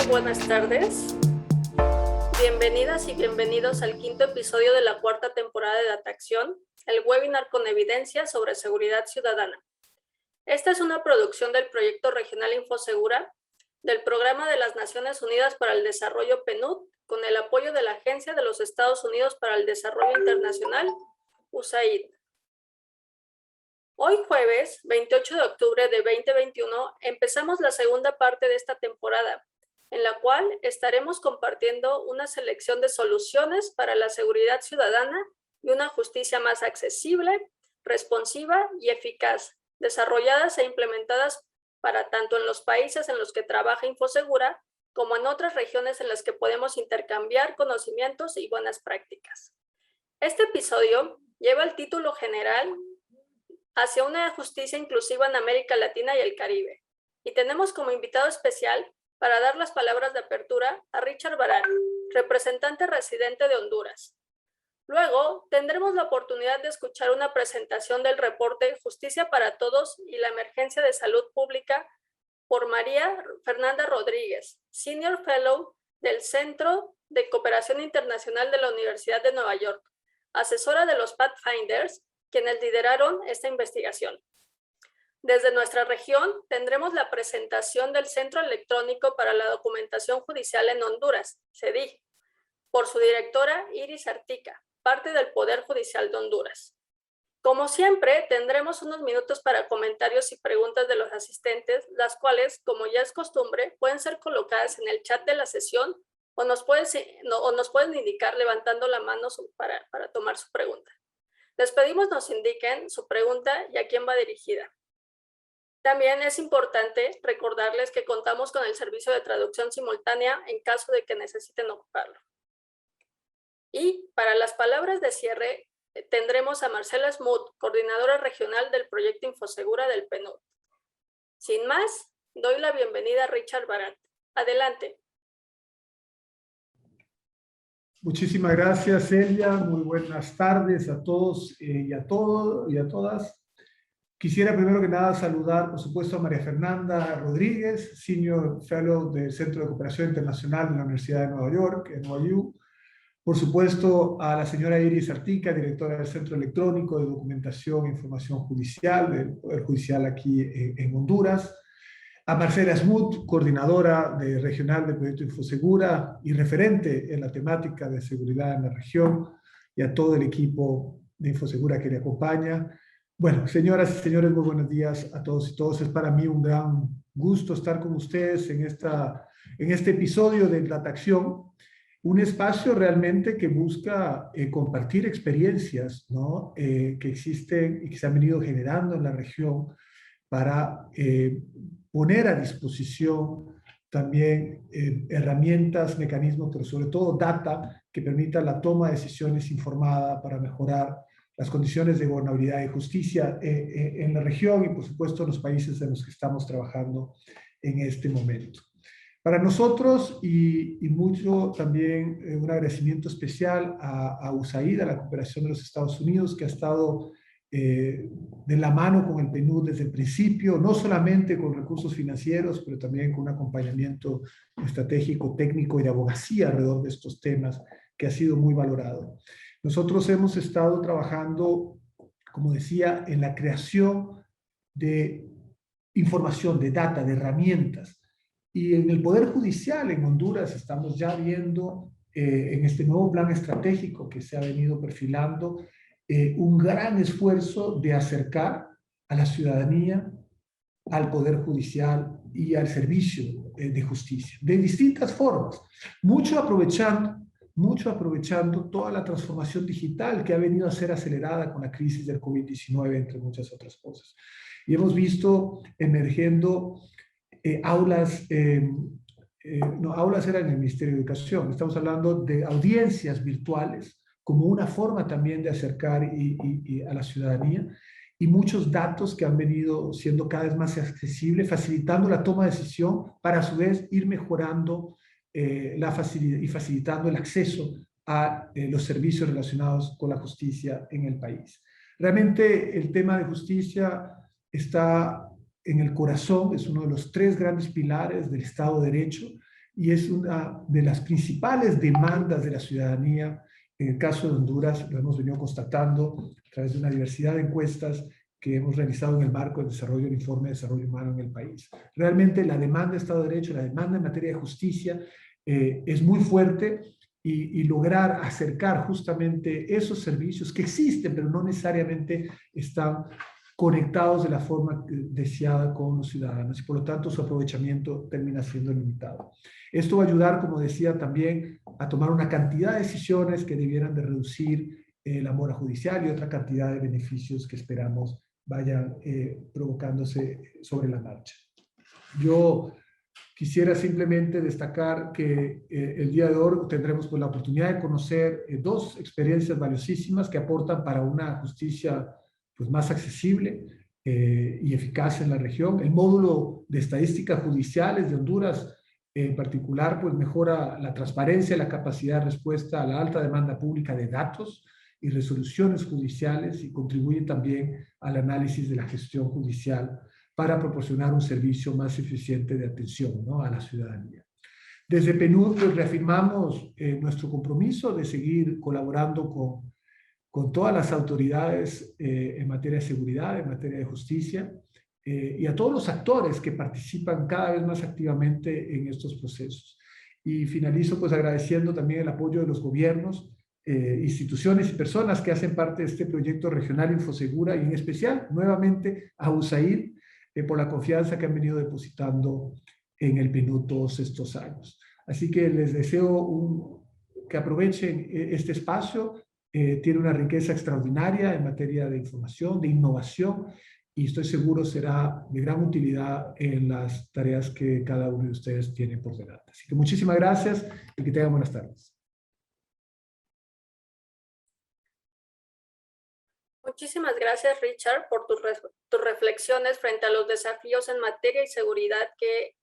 buenas tardes. Bienvenidas y bienvenidos al quinto episodio de la cuarta temporada de Dataacción, el webinar con evidencia sobre seguridad ciudadana. Esta es una producción del Proyecto Regional Infosegura del Programa de las Naciones Unidas para el Desarrollo PNUD con el apoyo de la Agencia de los Estados Unidos para el Desarrollo Internacional, USAID. Hoy jueves, 28 de octubre de 2021, empezamos la segunda parte de esta temporada, en la cual estaremos compartiendo una selección de soluciones para la seguridad ciudadana y una justicia más accesible, responsiva y eficaz, desarrolladas e implementadas para tanto en los países en los que trabaja Infosegura como en otras regiones en las que podemos intercambiar conocimientos y buenas prácticas. Este episodio lleva el título general Hacia una justicia inclusiva en América Latina y el Caribe, y tenemos como invitado especial para dar las palabras de apertura a Richard Barat, representante residente de Honduras. Luego tendremos la oportunidad de escuchar una presentación del reporte Justicia para Todos y la Emergencia de Salud Pública por María Fernanda Rodríguez, Senior Fellow del Centro de Cooperación Internacional de la Universidad de Nueva York, asesora de los Pathfinders, quienes lideraron esta investigación. Desde nuestra región tendremos la presentación del Centro Electrónico para la Documentación Judicial en Honduras, CEDIJ, por su directora Iris Artica, parte del Poder Judicial de Honduras. Como siempre, tendremos unos minutos para comentarios y preguntas de los asistentes, las cuales, como ya es costumbre, pueden ser colocadas en el chat de la sesión o nos pueden indicar levantando la mano para tomar su pregunta. Les pedimos nos indiquen su pregunta y a quién va dirigida. También es importante recordarles que contamos con el servicio de traducción simultánea en caso de que necesiten ocuparlo. Y para las palabras de cierre, tendremos a Marcela Smoot, coordinadora regional del Proyecto Infosegura del PNUD. Sin más, doy la bienvenida a Richard Barat. Adelante. Muchísimas gracias, Celia. Muy buenas tardes a todos y a todas. Quisiera primero que nada saludar, por supuesto, a María Fernanda Rodríguez, Senior Fellow del Centro de Cooperación Internacional de la Universidad de Nueva York, en NYU. Por supuesto, a la señora Iris Artica, directora del Centro Electrónico de Documentación e Información Judicial del Poder Judicial aquí en Honduras. A Marcela Smoot, coordinadora regional del Proyecto Infosegura y referente en la temática de seguridad en la región, y a todo el equipo de Infosegura que le acompaña. Bueno, señoras y señores, muy buenos días a todos y todas. Es para mí un gran gusto estar con ustedes en este episodio de Dataacción, un espacio realmente que busca compartir experiencias, ¿no? Que existen y que se han venido generando en la región para poner a disposición también herramientas, mecanismos, pero sobre todo data que permita la toma de decisiones informada para mejorar las condiciones de gobernabilidad y justicia en la región y, por supuesto, en los países en los que estamos trabajando en este momento. Para nosotros, y mucho también un agradecimiento especial a USAID, a la cooperación de los Estados Unidos, que ha estado de la mano con el PNUD desde el principio, no solamente con recursos financieros, pero también con un acompañamiento estratégico, técnico y de abogacía alrededor de estos temas, que ha sido muy valorado. Nosotros hemos estado trabajando, como decía, en la creación de información, de data, de herramientas. Y en el Poder Judicial en Honduras estamos ya viendo en este nuevo plan estratégico que se ha venido perfilando un gran esfuerzo de acercar a la ciudadanía al Poder Judicial y al servicio de justicia, de distintas formas, mucho aprovechando toda la transformación digital que ha venido a ser acelerada con la crisis del COVID-19, entre muchas otras cosas. Y hemos visto emergiendo aulas eran en el Ministerio de Educación, estamos hablando de audiencias virtuales, como una forma también de acercar a la ciudadanía, y muchos datos que han venido siendo cada vez más accesibles, facilitando la toma de decisión para a su vez ir mejorando la facilidad y facilitando el acceso a los servicios relacionados con la justicia en el país. Realmente el tema de justicia está en el corazón, es uno de los tres grandes pilares del Estado de Derecho, y es una de las principales demandas de la ciudadanía. En el caso de Honduras, lo hemos venido constatando a través de una diversidad de encuestas que hemos realizado en el marco del desarrollo del informe de desarrollo humano en el país. Realmente la demanda de Estado de Derecho, la demanda en materia de justicia es muy fuerte, y lograr acercar justamente esos servicios que existen, pero no necesariamente están conectados de la forma deseada con los ciudadanos, y por lo tanto su aprovechamiento termina siendo limitado. Esto va a ayudar, como decía, también a tomar una cantidad de decisiones que debieran de reducir la mora judicial y otra cantidad de beneficios que esperamos vayan provocándose sobre la marcha. Yo quisiera simplemente destacar que el día de hoy tendremos pues, la oportunidad de conocer dos experiencias valiosísimas que aportan para una justicia pues, más accesible y eficaz en la región. El módulo de estadísticas judiciales de Honduras, en particular, pues, mejora la transparencia y la capacidad de respuesta a la alta demanda pública de datos y resoluciones judiciales, y contribuye también al análisis de la gestión judicial para proporcionar un servicio más eficiente de atención, ¿no?, a la ciudadanía. Desde PNUD reafirmamos nuestro compromiso de seguir colaborando con todas las autoridades en materia de seguridad, en materia de justicia, y a todos los actores que participan cada vez más activamente en estos procesos. Y finalizo pues agradeciendo también el apoyo de los gobiernos, instituciones y personas que hacen parte de este proyecto regional Infosegura, y en especial nuevamente a USAID, por la confianza que han venido depositando en el PNUD todos estos años. Así que les deseo que aprovechen este espacio. Tiene una riqueza extraordinaria en materia de información, de innovación, y estoy seguro será de gran utilidad en las tareas que cada uno de ustedes tiene por delante. Así que muchísimas gracias y que tengan buenas tardes. Muchísimas gracias, Richard, por tus reflexiones frente a los desafíos en materia de seguridad que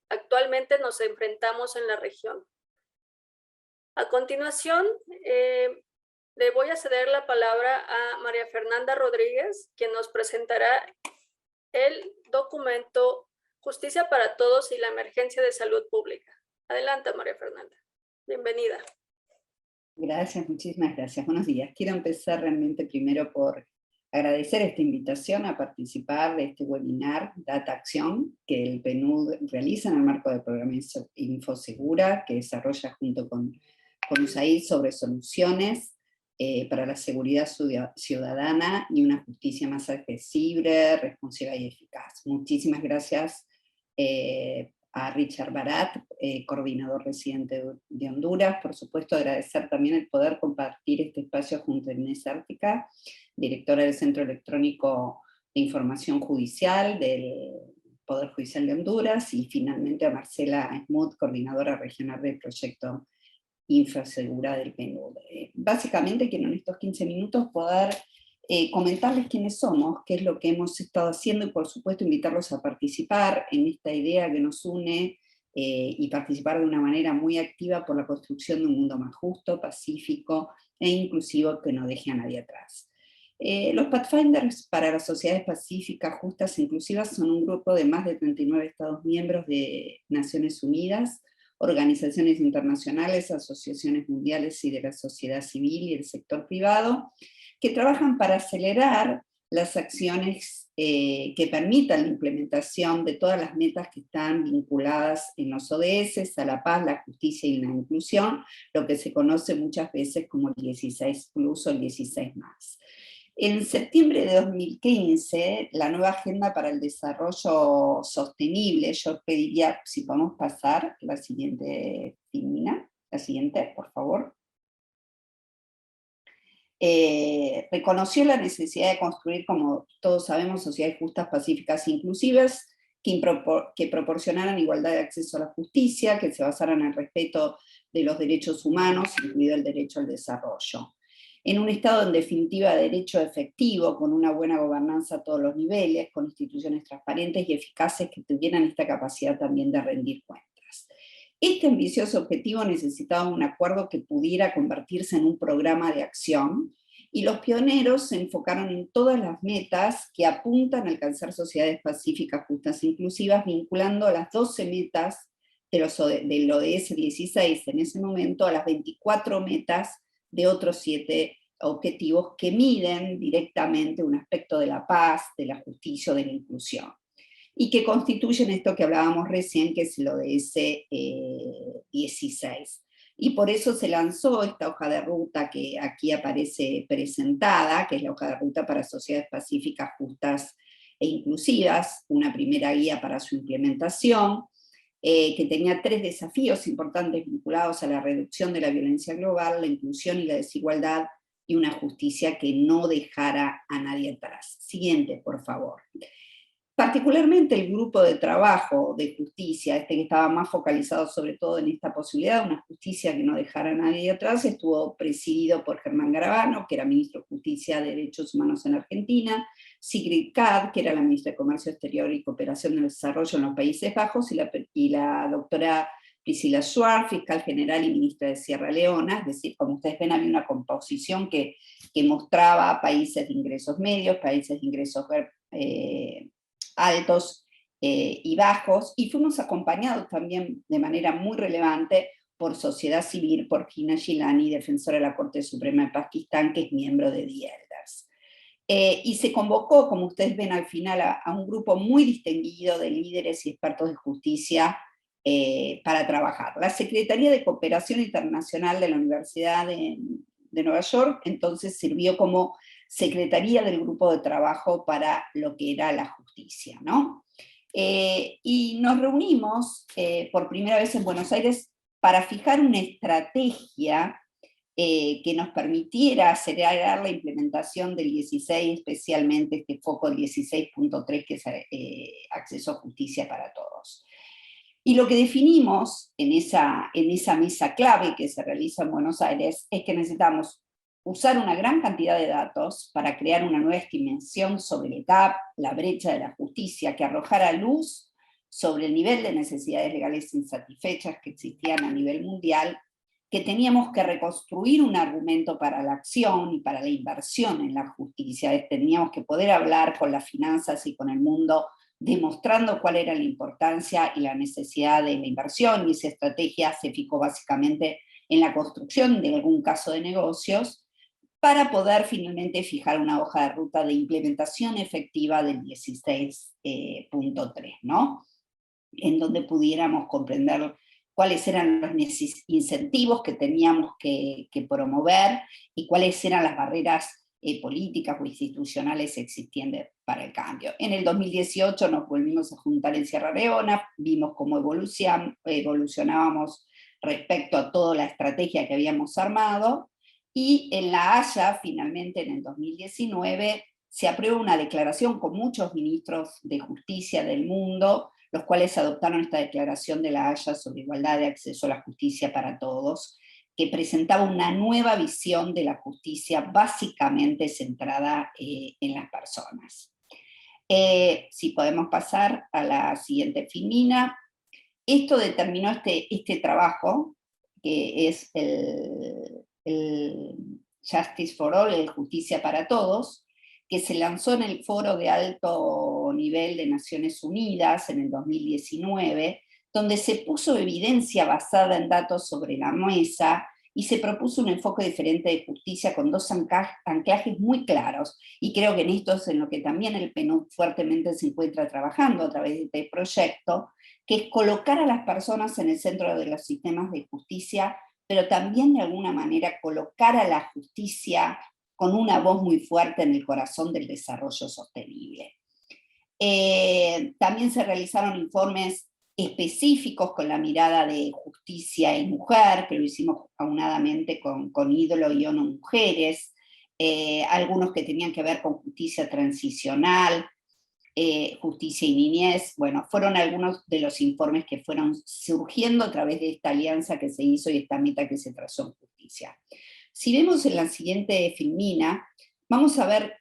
actualmente nos enfrentamos en la región. A continuación, le voy a ceder la palabra a María Fernanda Rodríguez, quien nos presentará el documento Justicia para Todos y la Emergencia de Salud Pública. Adelante, María Fernanda. Bienvenida. Gracias, muchísimas gracias. Buenos días. Quiero empezar realmente primero por agradecer esta invitación a participar de este webinar Data Acción que el PNUD realiza en el marco del programa Infosegura, que desarrolla junto con USAID sobre soluciones para la seguridad ciudadana y una justicia más accesible, responsiva y eficaz. Muchísimas gracias a Richard Barat, coordinador residente de Honduras. Por supuesto, agradecer también el poder compartir este espacio junto a Inés Ártica, directora del Centro Electrónico de Información Judicial del Poder Judicial de Honduras, y finalmente a Marcela Smuth, coordinadora regional del proyecto Infosegura del PNUD. Básicamente quiero en estos 15 minutos poder comentarles quiénes somos, qué es lo que hemos estado haciendo, y por supuesto invitarlos a participar en esta idea que nos une y participar de una manera muy activa por la construcción de un mundo más justo, pacífico e inclusivo que no deje a nadie atrás. Los Pathfinders para las sociedades pacíficas, justas e inclusivas son un grupo de más de 39 Estados miembros de Naciones Unidas, organizaciones internacionales, asociaciones mundiales y de la sociedad civil y el sector privado, que trabajan para acelerar las acciones que permitan la implementación de todas las metas que están vinculadas en los ODS, a la paz, la justicia y la inclusión, lo que se conoce muchas veces como el 16 Plus o el 16 más. En septiembre de 2015, la nueva Agenda para el Desarrollo Sostenible, yo pediría, si podemos pasar la siguiente, Filmina, la siguiente, por favor. Reconoció la necesidad de construir, como todos sabemos, sociedades justas, pacíficas e inclusivas, que proporcionaran igualdad de acceso a la justicia, que se basaran en el respeto de los derechos humanos, incluido el derecho al desarrollo. En un Estado en definitiva de derecho efectivo, con una buena gobernanza a todos los niveles, con instituciones transparentes y eficaces que tuvieran esta capacidad también de rendir cuentas. Este ambicioso objetivo necesitaba un acuerdo que pudiera convertirse en un programa de acción, y los pioneros se enfocaron en todas las metas que apuntan a alcanzar sociedades pacíficas, justas e inclusivas, vinculando las 12 metas del ODS 16 en ese momento a las 24 metas de otros 7 objetivos que miden directamente un aspecto de la paz, de la justicia o de la inclusión, y que constituyen esto que hablábamos recién, que es el ODS 16. Y por eso se lanzó esta hoja de ruta que aquí aparece presentada, que es la hoja de ruta para sociedades pacíficas, justas e inclusivas, una primera guía para su implementación, que tenía 3 desafíos importantes vinculados a la reducción de la violencia global, la inclusión y la desigualdad, y una justicia que no dejara a nadie atrás. Siguiente, por favor. Particularmente el grupo de trabajo de justicia, que estaba más focalizado sobre todo en esta posibilidad de una justicia que no dejara a nadie atrás, estuvo presidido por Germán Garabano, que era ministro de Justicia y Derechos Humanos en Argentina, Sigrid Kaag, que era la ministra de Comercio Exterior y Cooperación del Desarrollo en los Países Bajos, y la doctora Priscilla Schwartz, fiscal general y ministra de Sierra Leona. Es decir, como ustedes ven, había una composición que mostraba países de ingresos medios, países de ingresos altos y bajos, y fuimos acompañados también de manera muy relevante por sociedad civil, por Hina Gilani, defensora de la Corte Suprema de Pakistán, que es miembro de The Elders. Y se convocó, como ustedes ven al final, a un grupo muy distinguido de líderes y expertos de justicia para trabajar. La Secretaría de Cooperación Internacional de la Universidad de Nueva York entonces sirvió como secretaría del grupo de trabajo para lo que era la justicia, ¿no? Y nos reunimos por primera vez en Buenos Aires para fijar una estrategia que nos permitiera acelerar la implementación del 16, especialmente este foco 16.3, que es acceso a justicia para todos. Y lo que definimos en esa mesa clave que se realiza en Buenos Aires es que necesitamos usar una gran cantidad de datos para crear una nueva dimensión sobre el gap, la brecha de la justicia, que arrojara luz sobre el nivel de necesidades legales insatisfechas que existían a nivel mundial, que teníamos que reconstruir un argumento para la acción y para la inversión en la justicia. Teníamos que poder hablar con las finanzas y con el mundo, demostrando cuál era la importancia y la necesidad de la inversión, y esa estrategia se fijó básicamente en la construcción de algún caso de negocios, para poder finalmente fijar una hoja de ruta de implementación efectiva del 16.3, ¿no? En donde pudiéramos comprender cuáles eran los incentivos que teníamos que promover y cuáles eran las barreras políticas o institucionales existentes para el cambio. En el 2018 nos volvimos a juntar en Sierra Leona, vimos cómo evolucionábamos respecto a toda la estrategia que habíamos armado, y en La Haya, finalmente en el 2019, se aprueba una declaración con muchos ministros de justicia del mundo, los cuales adoptaron esta declaración de La Haya sobre igualdad de acceso a la justicia para todos, que presentaba una nueva visión de la justicia básicamente centrada en las personas. Si podemos pasar a la siguiente filmina. Esto determinó este trabajo, que es el Justice for All, el Justicia para Todos, que se lanzó en el Foro de Alto Nivel de Naciones Unidas en el 2019, donde se puso evidencia basada en datos sobre la mesa y se propuso un enfoque diferente de justicia con 2 anclajes muy claros, y creo que en esto es en lo que también el PNUD fuertemente se encuentra trabajando a través de este proyecto, que es colocar a las personas en el centro de los sistemas de justicia, pero también de alguna manera colocar a la justicia con una voz muy fuerte en el corazón del desarrollo sostenible. También se realizaron informes específicos con la mirada de justicia y mujer, que lo hicimos aunadamente con Ídolo y ONU Mujeres, algunos que tenían que ver con justicia transicional, justicia y niñez. Bueno, fueron algunos de los informes que fueron surgiendo a través de esta alianza que se hizo y esta meta que se trazó en justicia. Si vemos en la siguiente filmina, vamos a ver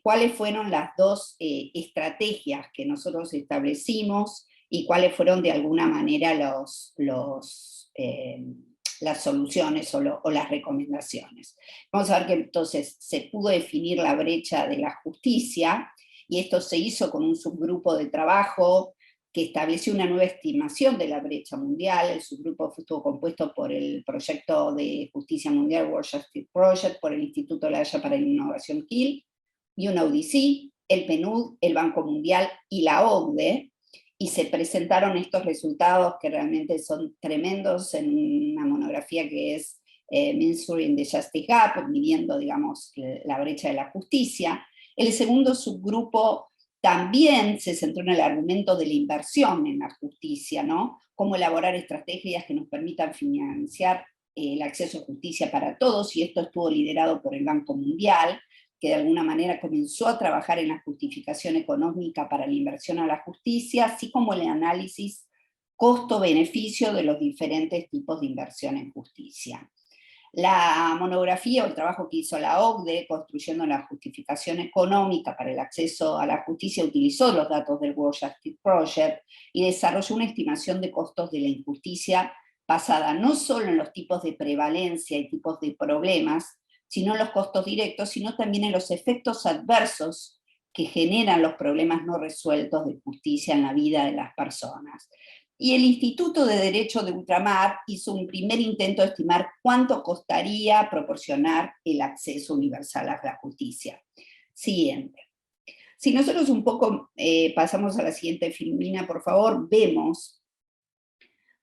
cuáles fueron las 2 estrategias que nosotros establecimos y cuáles fueron de alguna manera las soluciones o las recomendaciones. Vamos a ver que entonces se pudo definir la brecha de la justicia, y esto se hizo con un subgrupo de trabajo que estableció una nueva estimación de la brecha mundial. El subgrupo estuvo compuesto por el Proyecto de Justicia Mundial, World Justice Project, por el Instituto de la Haya para la Innovación Kiel, UNODC, el PNUD, el Banco Mundial y la OCDE, y se presentaron estos resultados que realmente son tremendos en una monografía que es Measuring the Justice Gap, midiendo, digamos, la brecha de la justicia. El segundo subgrupo también se centró en el argumento de la inversión en la justicia, ¿no? Cómo elaborar estrategias que nos permitan financiar el acceso a justicia para todos, y esto estuvo liderado por el Banco Mundial, que de alguna manera comenzó a trabajar en la justificación económica para la inversión a la justicia, así como el análisis costo-beneficio de los diferentes tipos de inversión en justicia. La monografía o el trabajo que hizo la OCDE, construyendo la justificación económica para el acceso a la justicia, utilizó los datos del World Justice Project y desarrolló una estimación de costos de la injusticia basada no solo en los tipos de prevalencia y tipos de problemas, sino en los costos directos, sino también en los efectos adversos que generan los problemas no resueltos de justicia en la vida de las personas. Y el Instituto de Derecho de Ultramar hizo un primer intento de estimar cuánto costaría proporcionar el acceso universal a la justicia. Siguiente. Si nosotros un poco pasamos a la siguiente filmina, por favor, vemos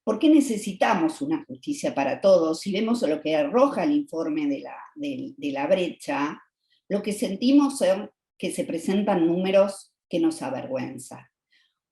por qué necesitamos una justicia para todos. Si vemos lo que arroja el informe de la brecha, lo que sentimos es que se presentan números que nos avergüenzan.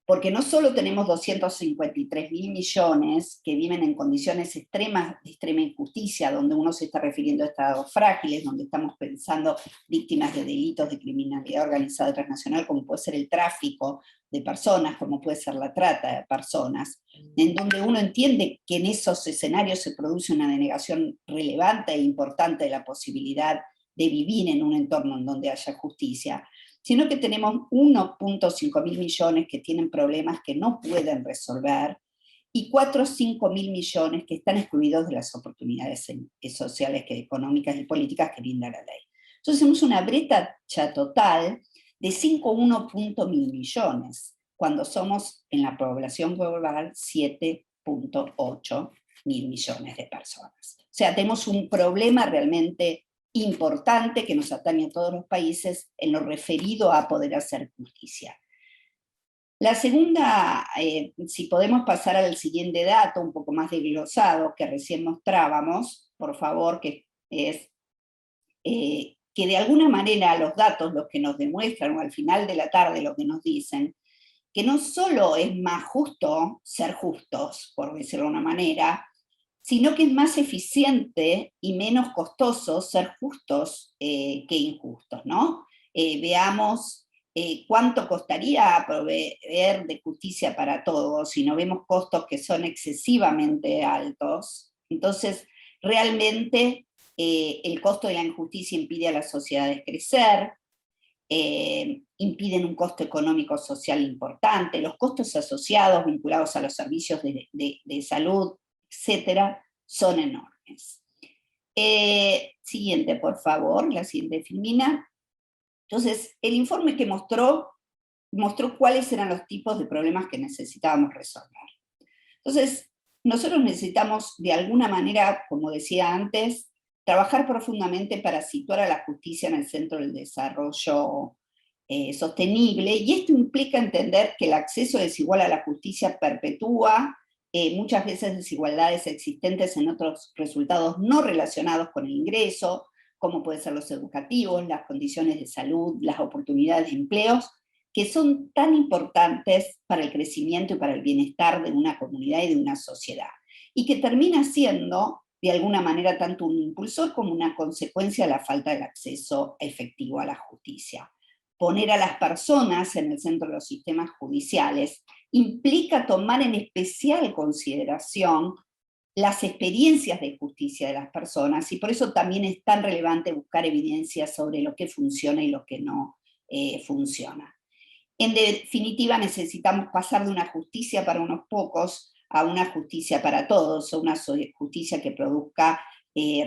Porque no solo tenemos 253.000 millones que viven en condiciones extremas de extrema injusticia, donde uno se está refiriendo a estados frágiles, donde estamos pensando víctimas de delitos de criminalidad organizada transnacional, como puede ser el tráfico de personas, como puede ser la trata de personas, en donde uno entiende que en esos escenarios se produce una denegación relevante e importante de la posibilidad de vivir en un entorno en donde haya justicia, sino que tenemos 1.5 mil millones que tienen problemas que no pueden resolver, y 4 o 5 mil millones que están excluidos de las oportunidades sociales, económicas y políticas que brinda la ley. Entonces tenemos una brecha total de 5.1 mil millones, cuando somos en la población global 7.8 mil millones de personas. O sea, tenemos un problema realmente importante que nos atañe a todos los países en lo referido a poder hacer justicia. La segunda, si podemos pasar al siguiente dato, un poco más desglosado, que recién mostrábamos, por favor, que es que de alguna manera los datos, los que nos demuestran, o al final de la tarde lo que nos dicen, que no solo es más justo ser justos, por decirlo de una manera, sino que es más eficiente y menos costoso ser justos que injustos, ¿no? Veamos cuánto costaría proveer de justicia para todos, si no vemos costos que son excesivamente altos. Entonces, realmente el costo de la injusticia impide a las sociedades crecer, impiden un costo económico social importante, los costos asociados vinculados a los servicios de salud, etcétera, son enormes. Siguiente, por favor, la siguiente filmina. Entonces, el informe que mostró cuáles eran los tipos de problemas que necesitábamos resolver. Entonces, nosotros necesitamos, de alguna manera, como decía antes, trabajar profundamente para situar a la justicia en el centro del desarrollo sostenible, y esto implica entender que el acceso desigual a la justicia perpetúa muchas veces desigualdades existentes en otros resultados no relacionados con el ingreso, como pueden ser los educativos, las condiciones de salud, las oportunidades de empleos, que son tan importantes para el crecimiento y para el bienestar de una comunidad y de una sociedad, y que termina siendo, de alguna manera, tanto un impulsor como una consecuencia de la falta del acceso efectivo a la justicia. Poner a las personas en el centro de los sistemas judiciales implica tomar en especial consideración las experiencias de justicia de las personas, y por eso también es tan relevante buscar evidencias sobre lo que funciona y lo que no funciona. En definitiva, necesitamos pasar de una justicia para unos pocos a una justicia para todos, o una justicia que produzca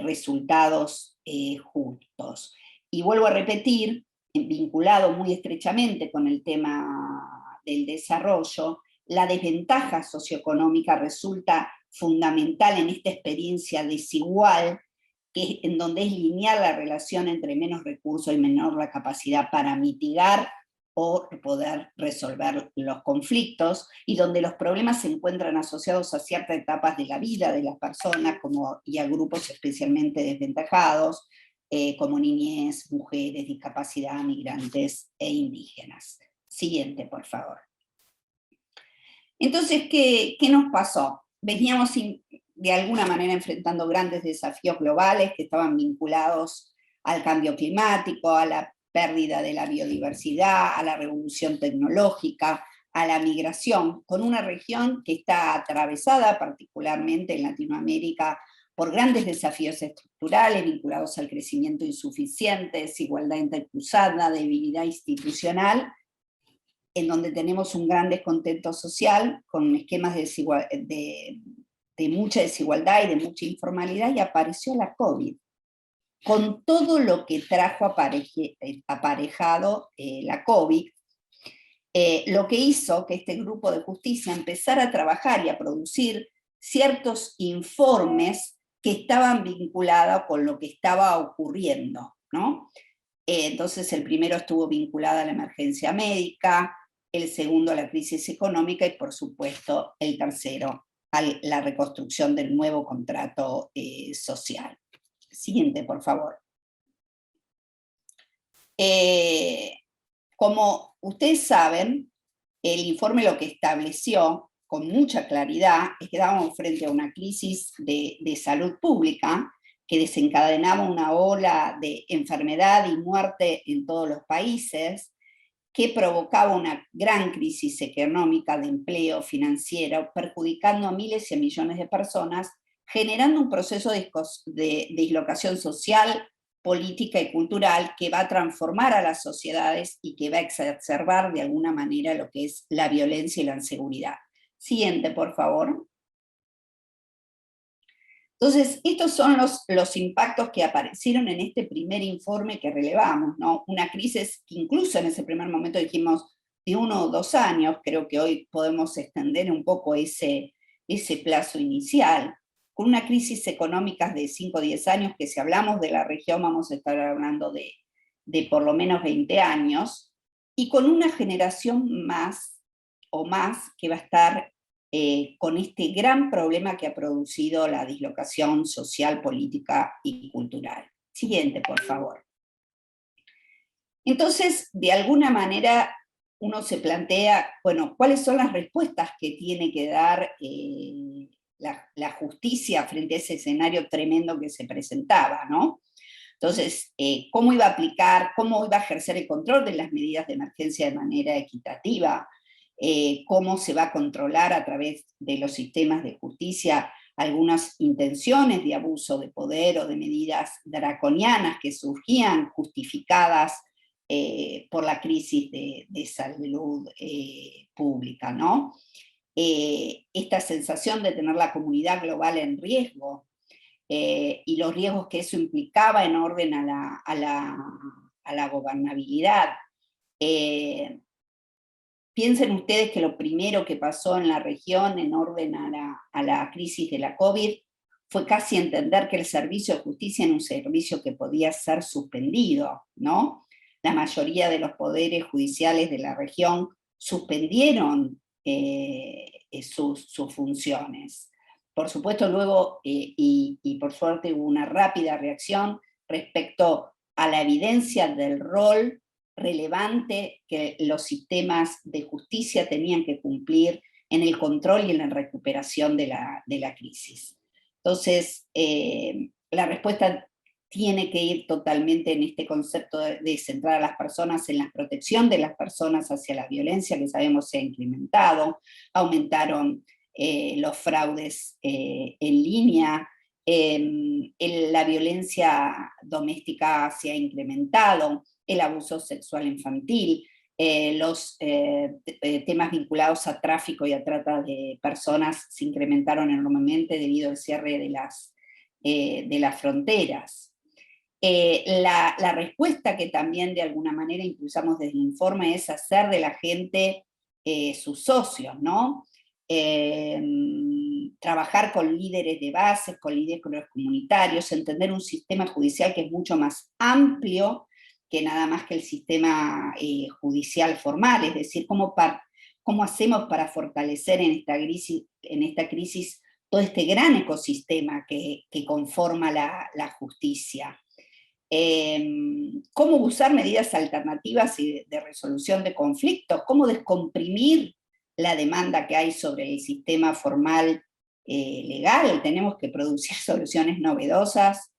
resultados justos. Y vuelvo a repetir, vinculado muy estrechamente con el tema del desarrollo, la desventaja socioeconómica resulta fundamental en esta experiencia desigual, en donde es lineal la relación entre menos recursos y menor la capacidad para mitigar o poder resolver los conflictos, y donde los problemas se encuentran asociados a ciertas etapas de la vida de las personas y a grupos especialmente desventajados, como niñez, mujeres, discapacidad, migrantes e indígenas. Siguiente, por favor. Entonces, ¿qué nos pasó? Veníamos de alguna manera enfrentando grandes desafíos globales que estaban vinculados al cambio climático, a la pérdida de la biodiversidad, a la revolución tecnológica, a la migración, con una región que está atravesada, particularmente en Latinoamérica, por grandes desafíos estructurales vinculados al crecimiento insuficiente, desigualdad intercruzada, debilidad institucional, en donde tenemos un gran descontento social, con esquemas de mucha desigualdad y de mucha informalidad, y apareció la COVID, con todo lo que trajo aparejado la COVID, lo que hizo que este grupo de justicia empezara a trabajar y a producir ciertos informes que estaban vinculados con lo que estaba ocurriendo, ¿no? Entonces el primero estuvo vinculado a la emergencia médica, el segundo a la crisis económica y por supuesto el tercero a la reconstrucción del nuevo contrato social. Siguiente, por favor. Como ustedes saben, el informe lo que estableció con mucha claridad es que estábamos frente a una crisis de salud pública que desencadenaba una ola de enfermedad y muerte en todos los países, que provocaba una gran crisis económica, de empleo, financiera, perjudicando a miles y a millones de personas, generando un proceso de dislocación social, política y cultural que va a transformar a las sociedades y que va a exacerbar de alguna manera lo que es la violencia y la inseguridad. Siguiente, por favor. Entonces, estos son los impactos que aparecieron en este primer informe que relevamos, ¿no? Una crisis que incluso en ese primer momento dijimos de 1 o 2 años, creo que hoy podemos extender un poco ese plazo inicial, con una crisis económica de 5 o 10 años, que si hablamos de la región vamos a estar hablando de por lo menos 20 años, y con una generación más que va a estar con este gran problema que ha producido la dislocación social, política y cultural. Siguiente, por favor. Entonces, de alguna manera, uno se plantea, bueno, ¿cuáles son las respuestas que tiene que dar la justicia frente a ese escenario tremendo que se presentaba, ¿no? Entonces, ¿cómo iba a aplicar, cómo iba a ejercer el control de las medidas de emergencia de manera equitativa? Cómo se va a controlar a través de los sistemas de justicia algunas intenciones de abuso de poder o de medidas draconianas que surgían justificadas por la crisis de salud pública, ¿no? Esta sensación de tener la comunidad global en riesgo y los riesgos que eso implicaba en orden a la gobernabilidad. Piensen ustedes que lo primero que pasó en la región en orden a la crisis de la COVID fue casi entender que el servicio de justicia era un servicio que podía ser suspendido, ¿no? La mayoría de los poderes judiciales de la región suspendieron sus funciones. Por supuesto, luego, y por suerte, hubo una rápida reacción respecto a la evidencia del rol relevante que los sistemas de justicia tenían que cumplir en el control y en la recuperación de la crisis. Entonces, la respuesta tiene que ir totalmente en este concepto de centrar a las personas en la protección de las personas hacia la violencia, que sabemos se ha incrementado, aumentaron los fraudes en línea, la violencia doméstica se ha incrementado, el abuso sexual infantil, los temas vinculados a tráfico y a trata de personas se incrementaron enormemente debido al cierre de las fronteras. La respuesta que también de alguna manera impulsamos desde el informe es hacer de la gente sus socios, ¿no? Trabajar con líderes de bases, con líderes comunitarios, entender un sistema judicial que es mucho más amplio que nada más que el sistema judicial formal, es decir, cómo hacemos para fortalecer en esta crisis todo este gran ecosistema que conforma la justicia. Cómo usar medidas alternativas de resolución de conflictos, cómo descomprimir la demanda que hay sobre el sistema formal legal. Tenemos que producir soluciones novedosas,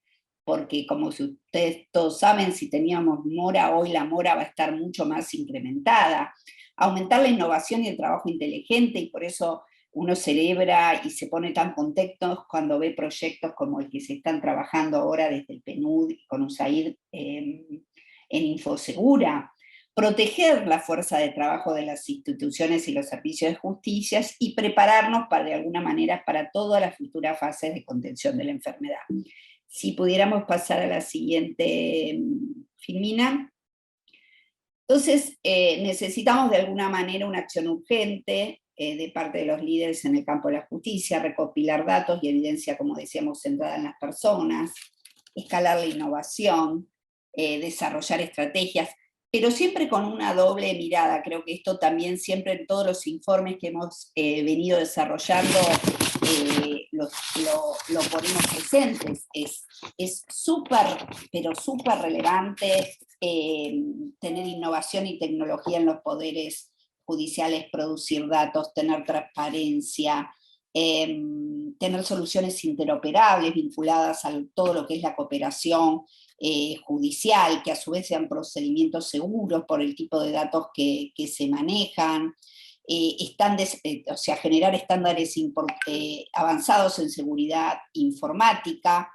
porque como si ustedes todos saben, si teníamos mora, hoy la mora va a estar mucho más incrementada. Aumentar la innovación y el trabajo inteligente, y por eso uno celebra y se pone tan contento cuando ve proyectos como el que se están trabajando ahora desde el PNUD con USAID en Infosegura. Proteger la fuerza de trabajo de las instituciones y los servicios de justicia y prepararnos de alguna manera para todas las futuras fases de contención de la enfermedad. Si pudiéramos pasar a la siguiente, Filmina. Entonces, necesitamos de alguna manera una acción urgente de parte de los líderes en el campo de la justicia, recopilar datos y evidencia, como decíamos, centrada en las personas, escalar la innovación, desarrollar estrategias, pero siempre con una doble mirada. Creo que esto también siempre en todos los informes que hemos venido desarrollando lo ponemos presentes. Es súper, pero súper relevante tener innovación y tecnología en los poderes judiciales, producir datos, tener transparencia, tener soluciones interoperables vinculadas a todo lo que es la cooperación judicial, que a su vez sean procedimientos seguros por el tipo de datos que se manejan, o sea, generar estándares avanzados en seguridad informática,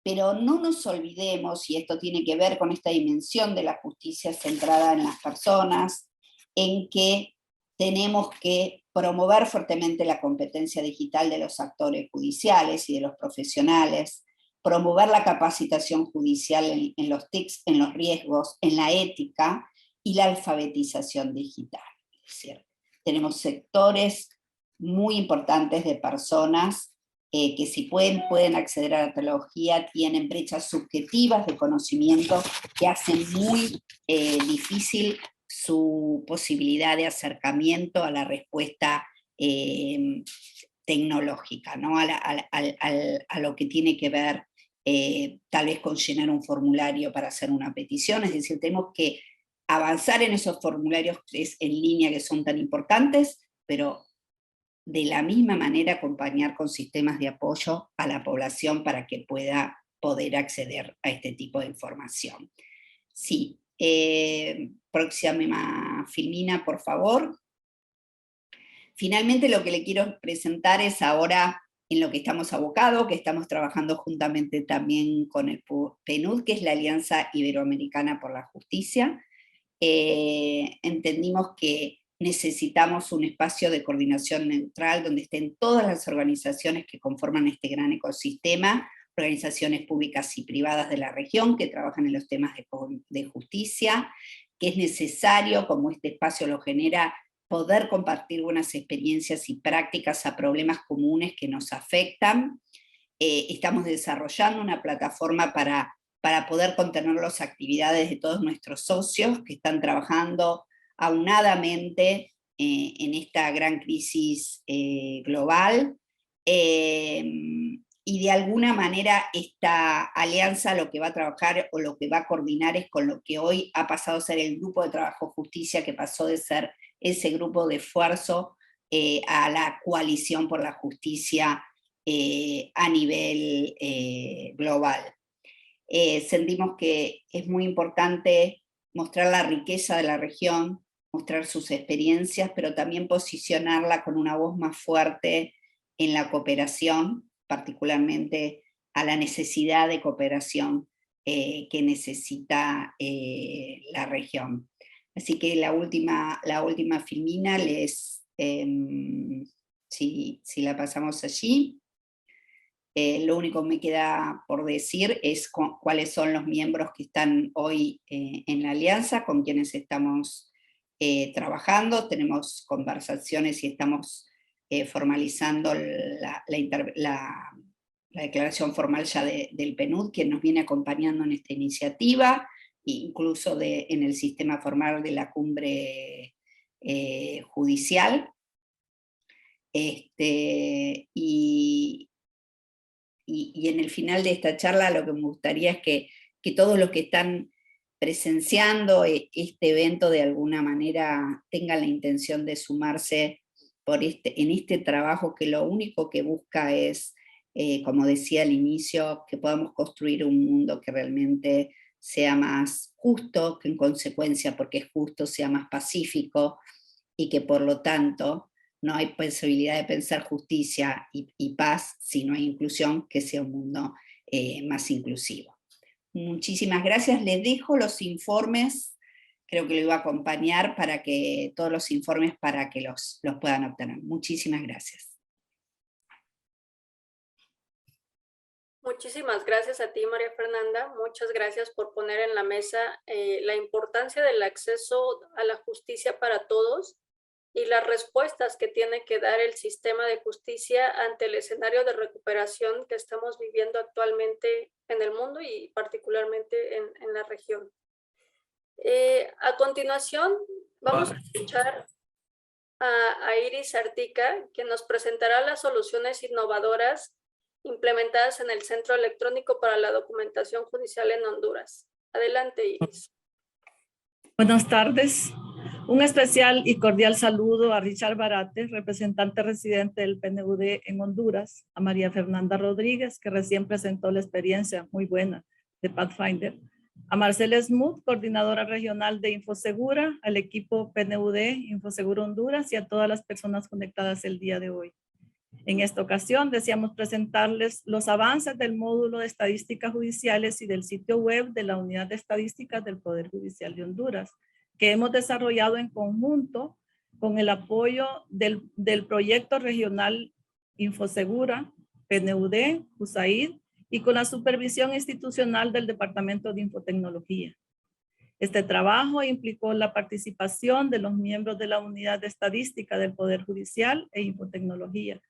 pero no nos olvidemos, y esto tiene que ver con esta dimensión de la justicia centrada en las personas, en que tenemos que promover fuertemente la competencia digital de los actores judiciales y de los profesionales, promover la capacitación judicial en los TICs, en los riesgos, en la ética y la alfabetización digital. Es decir, tenemos sectores muy importantes de personas que si pueden acceder a la tecnología, tienen brechas subjetivas de conocimiento que hacen muy difícil su posibilidad de acercamiento a la respuesta tecnológica, ¿no? A lo que tiene que ver tal vez con llenar un formulario para hacer una petición. Es decir, tenemos que avanzar en esos formularios en línea que son tan importantes, pero de la misma manera acompañar con sistemas de apoyo a la población para que pueda poder acceder a este tipo de información. Sí, próxima Filmina, por favor. Finalmente lo que le quiero presentar es ahora en lo que estamos abocados, que estamos trabajando juntamente también con el PNUD, que es la Alianza Iberoamericana por la Justicia. Entendimos que necesitamos un espacio de coordinación neutral donde estén todas las organizaciones que conforman este gran ecosistema, organizaciones públicas y privadas de la región que trabajan en los temas de justicia, que es necesario, como este espacio lo genera, poder compartir buenas experiencias y prácticas a problemas comunes que nos afectan. Estamos desarrollando una plataforma para poder contener las actividades de todos nuestros socios que están trabajando aunadamente en esta gran crisis global, y de alguna manera esta alianza lo que va a trabajar o lo que va a coordinar es con lo que hoy ha pasado a ser el Grupo de Trabajo Justicia, que pasó de ser ese grupo de esfuerzo a la Coalición por la Justicia a nivel global. Sentimos que es muy importante mostrar la riqueza de la región, mostrar sus experiencias, pero también posicionarla con una voz más fuerte en la cooperación, particularmente a la necesidad de cooperación que necesita la región. Así que la última Filmina, si la pasamos allí. Lo único que me queda por decir es cuáles son los miembros que están hoy en la alianza, con quienes estamos trabajando, tenemos conversaciones y estamos formalizando la declaración formal ya del PNUD, quien nos viene acompañando en esta iniciativa, incluso en el sistema formal de la cumbre judicial. Y en el final de esta charla lo que me gustaría es que todos los que están presenciando este evento de alguna manera tengan la intención de sumarse en este trabajo que lo único que busca es, como decía al inicio, que podamos construir un mundo que realmente sea más justo, que en consecuencia, porque es justo, sea más pacífico, y que por lo tanto no hay posibilidad de pensar justicia y paz si no hay inclusión, que sea un mundo más inclusivo. Muchísimas gracias, les dejo los informes, creo que lo iba a acompañar para que todos los informes para que los puedan obtener. Muchísimas gracias. Muchísimas gracias a ti, María Fernanda. Muchas gracias por poner en la mesa la importancia del acceso a la justicia para todos y las respuestas que tiene que dar el sistema de justicia ante el escenario de recuperación que estamos viviendo actualmente en el mundo y particularmente en la región. A continuación, vamos a escuchar a Iris Artica, que nos presentará las soluciones innovadoras implementadas en el Centro Electrónico para la Documentación Judicial en Honduras. Adelante, Iris. Buenas tardes. Un especial y cordial saludo a Richard Barate, representante residente del PNUD en Honduras, a María Fernanda Rodríguez, que recién presentó la experiencia muy buena de Pathfinder, a Marcela Smoot, coordinadora regional de Infosegura, al equipo PNUD Infosegura Honduras y a todas las personas conectadas el día de hoy. En esta ocasión deseamos presentarles los avances del módulo de estadísticas judiciales y del sitio web de la Unidad de Estadísticas del Poder Judicial de Honduras, que hemos desarrollado en conjunto con el apoyo del proyecto regional Infosegura, PNUD, USAID y con la supervisión institucional del Departamento de Infotecnología. Este trabajo implicó la participación de los miembros de la Unidad de Estadística del Poder Judicial e Infotecnología.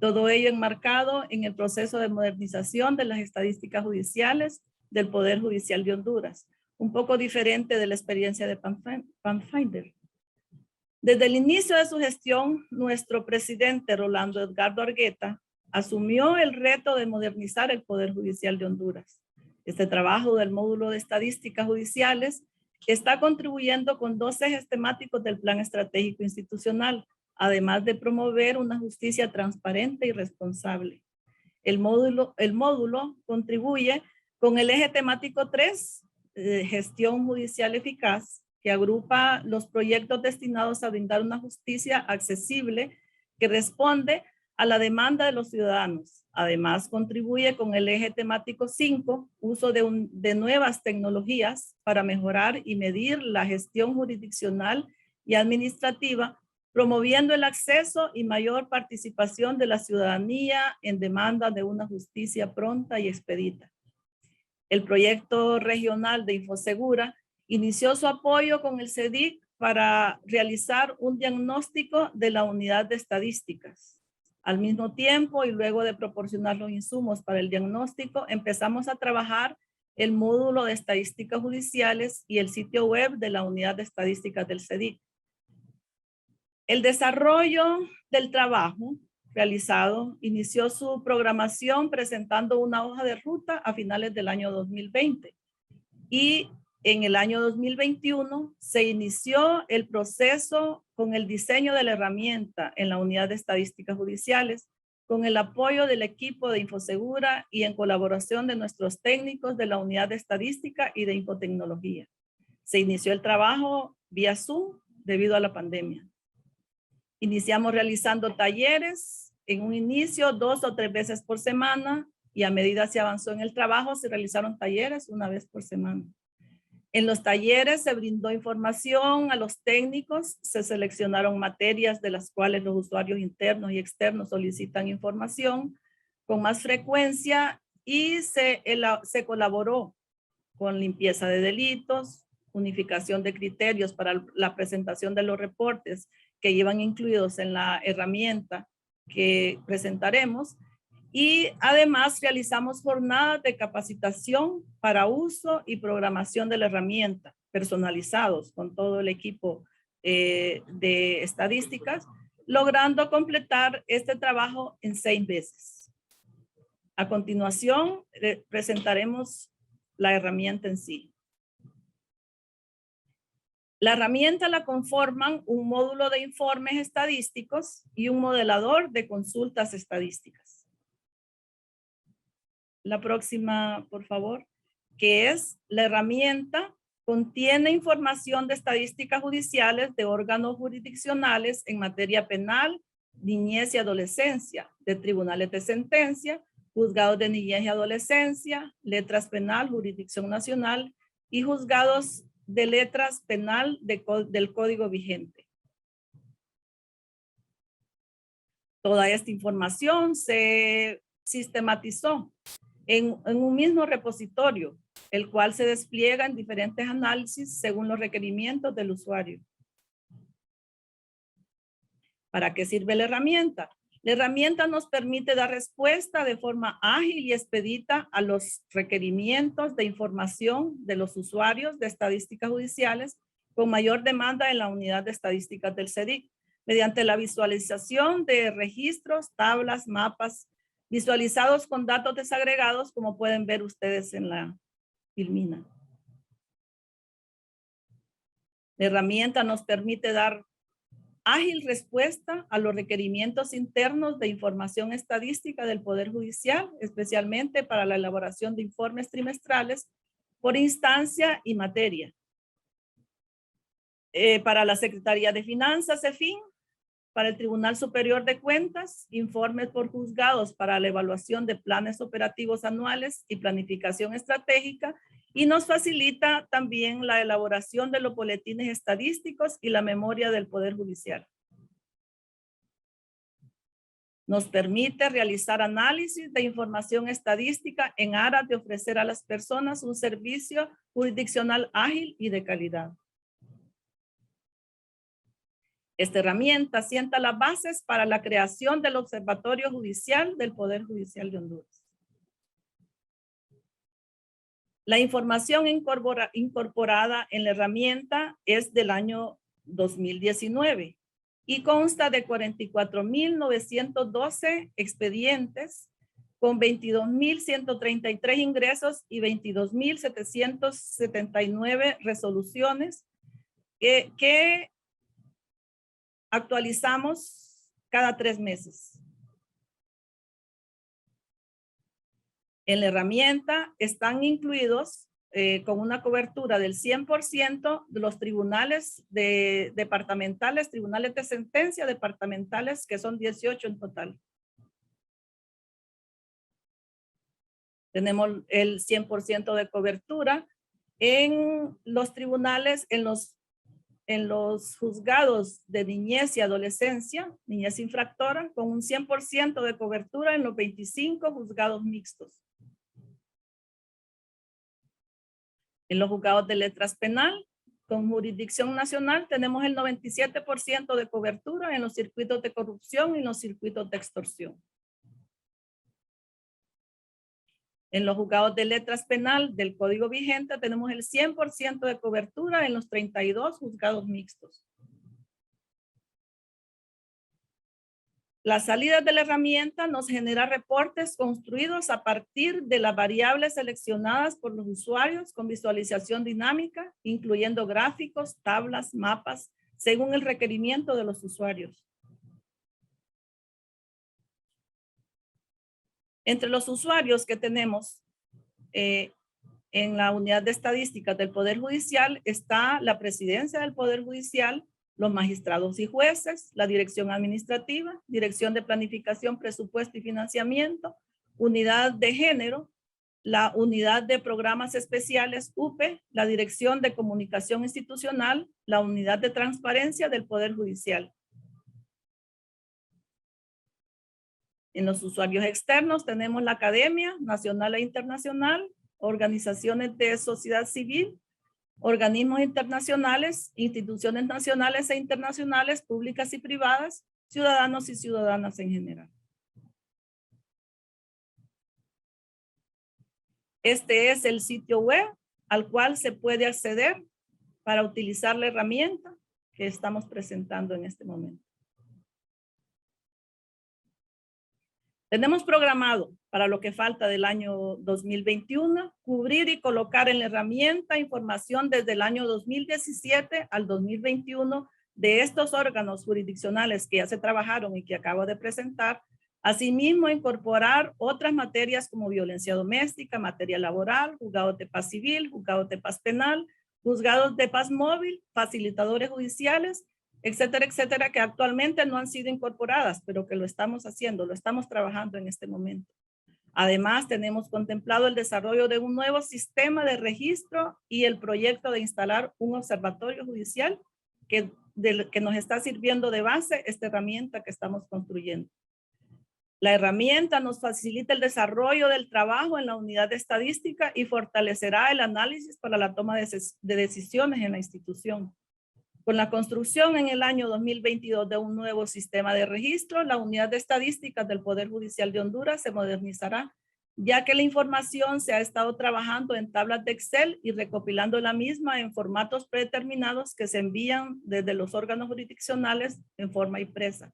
Todo ello enmarcado en el proceso de modernización de las estadísticas judiciales del Poder Judicial de Honduras, un poco diferente de la experiencia de Pathfinder. Desde el inicio de su gestión, nuestro presidente Rolando Edgardo Argueta asumió el reto de modernizar el Poder Judicial de Honduras. Este trabajo del módulo de estadísticas judiciales está contribuyendo con 2 ejes temáticos del Plan Estratégico Institucional, además de promover una justicia transparente y responsable. El módulo contribuye con el eje temático 3, gestión judicial eficaz, que agrupa los proyectos destinados a brindar una justicia accesible que responde a la demanda de los ciudadanos. Además, contribuye con el eje temático 5, uso de nuevas tecnologías para mejorar y medir la gestión jurisdiccional y administrativa, promoviendo el acceso y mayor participación de la ciudadanía en demanda de una justicia pronta y expedita. El proyecto regional de Infosegura inició su apoyo con el CEDIC para realizar un diagnóstico de la unidad de estadísticas. Al mismo tiempo, y luego de proporcionar los insumos para el diagnóstico, empezamos a trabajar el módulo de estadísticas judiciales y el sitio web de la unidad de estadísticas del CEDIC. El desarrollo del trabajo realizado inició su programación presentando una hoja de ruta a finales del año 2020 y en el año 2021 se inició el proceso con el diseño de la herramienta en la unidad de estadísticas judiciales con el apoyo del equipo de Infosegura y en colaboración de nuestros técnicos de la unidad de estadística y de infotecnología. Se inició el trabajo vía Zoom debido a la pandemia. Iniciamos realizando talleres, en un inicio 2 o 3 veces por semana y a medida se avanzó en el trabajo se realizaron talleres 1 vez por semana. En los talleres se brindó información a los técnicos, se seleccionaron materias de las cuales los usuarios internos y externos solicitan información con más frecuencia y se colaboró con limpieza de delitos, unificación de criterios para la presentación de los reportes que llevan incluidos en la herramienta que presentaremos. Y además realizamos jornadas de capacitación para uso y programación de la herramienta, personalizados con todo el equipo de estadísticas, logrando completar este trabajo en 6 meses. A continuación, presentaremos la herramienta en sí. La herramienta la conforman un módulo de informes estadísticos y un modelador de consultas estadísticas. La próxima, por favor, que es la herramienta, contiene información de estadísticas judiciales de órganos jurisdiccionales en materia penal, niñez y adolescencia, de tribunales de sentencia, juzgados de niñez y adolescencia, letras penal, jurisdicción nacional y juzgados de letras penal del código vigente. Toda esta información se sistematizó en un mismo repositorio, el cual se despliega en diferentes análisis según los requerimientos del usuario. ¿Para qué sirve la herramienta? La herramienta nos permite dar respuesta de forma ágil y expedita a los requerimientos de información de los usuarios de estadísticas judiciales con mayor demanda en la unidad de estadísticas del CEDIC, mediante la visualización de registros, tablas, mapas, visualizados con datos desagregados, como pueden ver ustedes en la filmina. La herramienta nos permite dar ágil respuesta a los requerimientos internos de información estadística del Poder Judicial, especialmente para la elaboración de informes trimestrales por instancia y materia. Para la Secretaría de Finanzas, CEFIN, para el Tribunal Superior de Cuentas, informes por juzgados para la evaluación de planes operativos anuales y planificación estratégica, y nos facilita también la elaboración de los boletines estadísticos y la memoria del Poder Judicial. Nos permite realizar análisis de información estadística en aras de ofrecer a las personas un servicio jurisdiccional ágil y de calidad. Esta herramienta sienta las bases para la creación del Observatorio Judicial del Poder Judicial de Honduras. La información incorporada en la herramienta es del año 2019 y consta de 44,912 expedientes con 22,133 ingresos y 22,779 resoluciones que actualizamos cada 3 meses. En la herramienta están incluidos con una cobertura del 100% de los tribunales departamentales, tribunales de sentencia departamentales, que son 18 en total. Tenemos el 100% de cobertura en los tribunales, en los juzgados de niñez y adolescencia, niñez infractora, con un 100% de cobertura en los 25 juzgados mixtos. En los juzgados de letras penal, con jurisdicción nacional, tenemos el 97% de cobertura en los circuitos de corrupción y en los circuitos de extorsión. En los juzgados de letras penal del código vigente tenemos el 100% de cobertura en los 32 juzgados mixtos. Las salidas de la herramienta nos genera reportes construidos a partir de las variables seleccionadas por los usuarios con visualización dinámica, incluyendo gráficos, tablas, mapas, según el requerimiento de los usuarios. Entre los usuarios que tenemos en la unidad de estadísticas del Poder Judicial está la presidencia del Poder Judicial, los magistrados y jueces, la dirección administrativa, dirección de planificación, presupuesto y financiamiento, unidad de género, la unidad de programas especiales UPE, la dirección de comunicación institucional, la unidad de transparencia del Poder Judicial. En los usuarios externos tenemos la academia nacional e internacional, organizaciones de sociedad civil, organismos internacionales, instituciones nacionales e internacionales, públicas y privadas, ciudadanos y ciudadanas en general. Este es el sitio web al cual se puede acceder para utilizar la herramienta que estamos presentando en este momento. Tenemos programado para lo que falta del año 2021, cubrir y colocar en la herramienta información desde el año 2017 al 2021 de estos órganos jurisdiccionales que ya se trabajaron y que acabo de presentar. Asimismo, incorporar otras materias como violencia doméstica, materia laboral, juzgados de paz civil, juzgados de paz penal, juzgados de paz móvil, facilitadores judiciales, etcétera, etcétera, que actualmente no han sido incorporadas, pero que lo estamos haciendo, lo estamos trabajando en este momento. Además, tenemos contemplado el desarrollo de un nuevo sistema de registro y el proyecto de instalar un observatorio judicial que nos está sirviendo de base esta herramienta que estamos construyendo. La herramienta nos facilita el desarrollo del trabajo en la unidad de estadística y fortalecerá el análisis para la toma de decisiones en la institución. Con la construcción en el año 2022 de un nuevo sistema de registro, la unidad de estadísticas del Poder Judicial de Honduras se modernizará, ya que la información se ha estado trabajando en tablas de Excel y recopilando la misma en formatos predeterminados que se envían desde los órganos jurisdiccionales en forma impresa.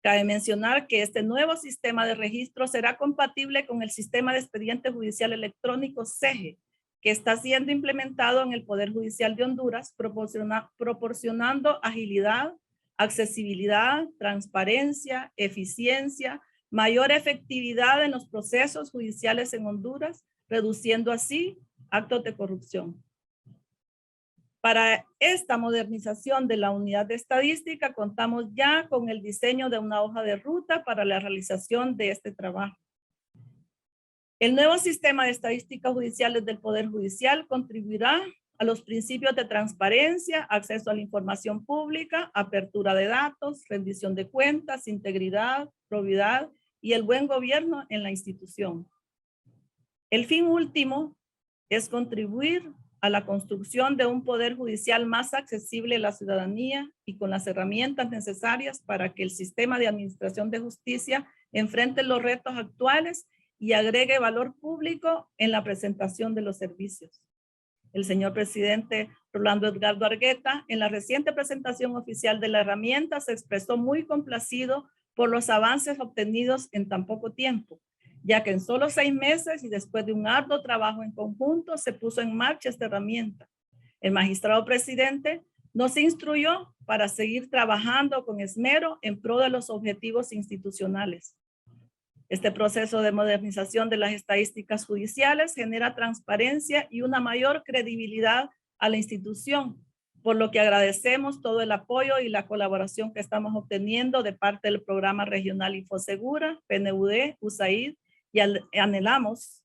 Cabe mencionar que este nuevo sistema de registro será compatible con el sistema de expediente judicial electrónico SEGE, que está siendo implementado en el Poder Judicial de Honduras, proporcionando agilidad, accesibilidad, transparencia, eficiencia, mayor efectividad en los procesos judiciales en Honduras, reduciendo así actos de corrupción. Para esta modernización de la unidad de estadística, contamos ya con el diseño de una hoja de ruta para la realización de este trabajo. El nuevo sistema de estadísticas judiciales del Poder Judicial contribuirá a los principios de transparencia, acceso a la información pública, apertura de datos, rendición de cuentas, integridad, probidad y el buen gobierno en la institución. El fin último es contribuir a la construcción de un poder judicial más accesible a la ciudadanía y con las herramientas necesarias para que el sistema de administración de justicia enfrente los retos actuales y agregue valor público en la presentación de los servicios. El señor presidente Rolando Edgardo Argueta, en la reciente presentación oficial de la herramienta, se expresó muy complacido por los avances obtenidos en tan poco tiempo, ya que en solo 6 meses y después de un arduo trabajo en conjunto se puso en marcha esta herramienta. El magistrado presidente nos instruyó para seguir trabajando con esmero en pro de los objetivos institucionales. Este proceso de modernización de las estadísticas judiciales genera transparencia y una mayor credibilidad a la institución, por lo que agradecemos todo el apoyo y la colaboración que estamos obteniendo de parte del Programa Regional Infosegura, PNUD, USAID, y anhelamos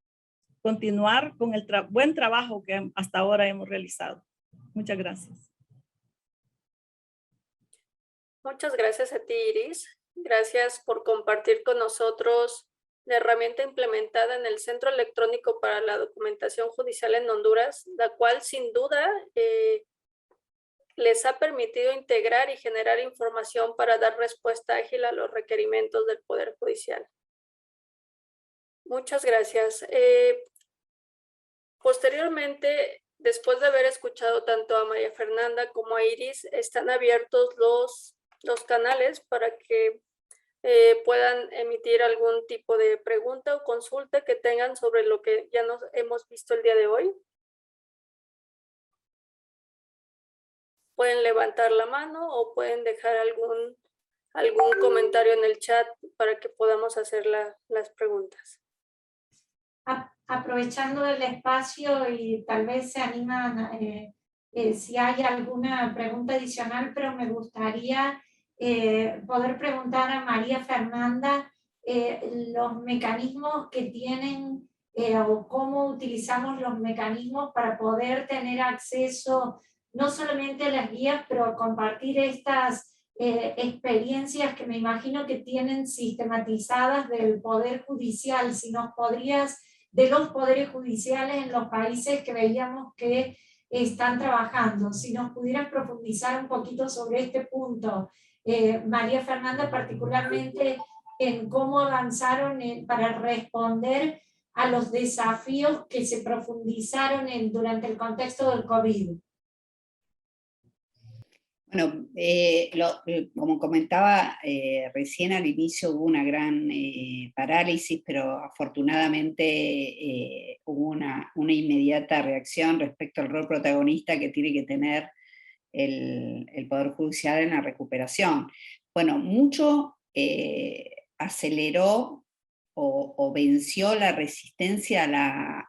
continuar con el buen trabajo que hasta ahora hemos realizado. Muchas gracias. Muchas gracias a ti, Iris. Gracias por compartir con nosotros la herramienta implementada en el Centro Electrónico para la Documentación Judicial en Honduras, la cual sin duda les ha permitido integrar y generar información para dar respuesta ágil a los requerimientos del Poder Judicial. Muchas gracias. Posteriormente, después de haber escuchado tanto a María Fernanda como a Iris, están abiertos los canales para que puedan emitir algún tipo de pregunta o consulta que tengan sobre lo que ya nos hemos visto el día de hoy. Pueden levantar la mano o pueden dejar algún comentario en el chat para que podamos hacer las preguntas. Aprovechando el espacio y tal vez se animan si hay alguna pregunta adicional, pero me gustaría poder preguntar a María Fernanda los mecanismos que tienen o cómo utilizamos los mecanismos para poder tener acceso no solamente a las guías, pero compartir estas experiencias que me imagino que tienen sistematizadas del Poder Judicial. Si nos podrías, de los poderes judiciales en los países que veíamos que están trabajando. Si nos pudieran profundizar un poquito sobre este punto, María Fernanda, particularmente en cómo avanzaron para responder a los desafíos que se profundizaron durante el contexto del COVID. Bueno, como comentaba recién al inicio, hubo una gran parálisis, pero afortunadamente hubo una inmediata reacción respecto al rol protagonista que tiene que tener el Poder Judicial en la recuperación. Bueno, mucho aceleró o venció la resistencia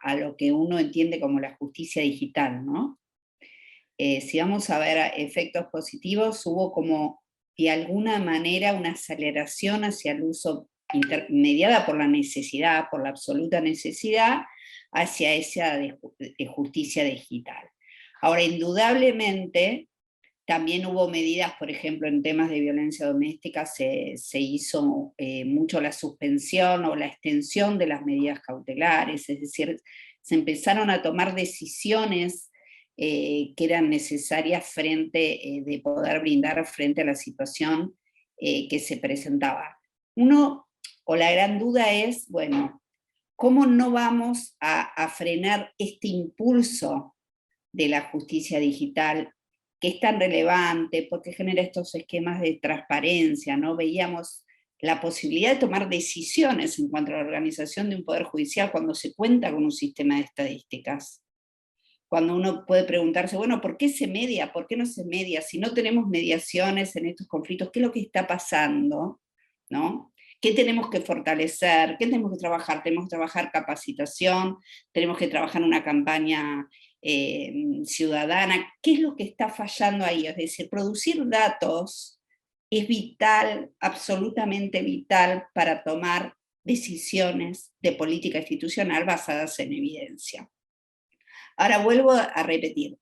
a lo que uno entiende como la justicia digital, ¿no? Si vamos a ver efectos positivos, hubo como de alguna manera una aceleración hacia el uso mediada por la necesidad, por la absoluta necesidad, hacia esa de justicia digital. Ahora, indudablemente, también hubo medidas, por ejemplo, en temas de violencia doméstica, se hizo mucho la suspensión o la extensión de las medidas cautelares, es decir, se empezaron a tomar decisiones que eran necesarias de poder brindar frente a la situación que se presentaba. La gran duda es, bueno, ¿cómo no vamos a frenar este impulso de la justicia digital, que es tan relevante, porque genera estos esquemas de transparencia, ¿no? Veíamos la posibilidad de tomar decisiones en cuanto a la organización de un poder judicial cuando se cuenta con un sistema de estadísticas. Cuando uno puede preguntarse, bueno, ¿por qué se media? ¿Por qué no se media? Si no tenemos mediaciones en estos conflictos, ¿qué es lo que está pasando? ¿No? ¿Qué tenemos que fortalecer? ¿Qué tenemos que trabajar? Tenemos que trabajar capacitación, tenemos que trabajar una campaña ciudadana. ¿Qué es lo que está fallando ahí? Es decir, producir datos es vital, absolutamente vital, para tomar decisiones de política institucional basadas en evidencia. Ahora vuelvo a repetir,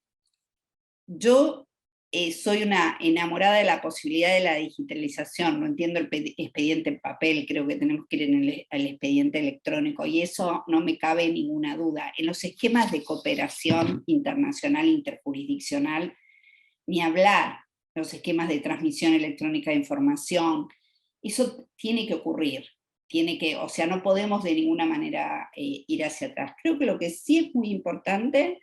yo soy una enamorada de la posibilidad de la digitalización, no entiendo el expediente en papel, creo que tenemos que ir al expediente electrónico, y eso no me cabe ninguna duda. En los esquemas de cooperación internacional interjurisdiccional, ni hablar, los esquemas de transmisión electrónica de información, eso tiene que ocurrir. O sea, no podemos de ninguna manera ir hacia atrás. Creo que lo que sí es muy importante,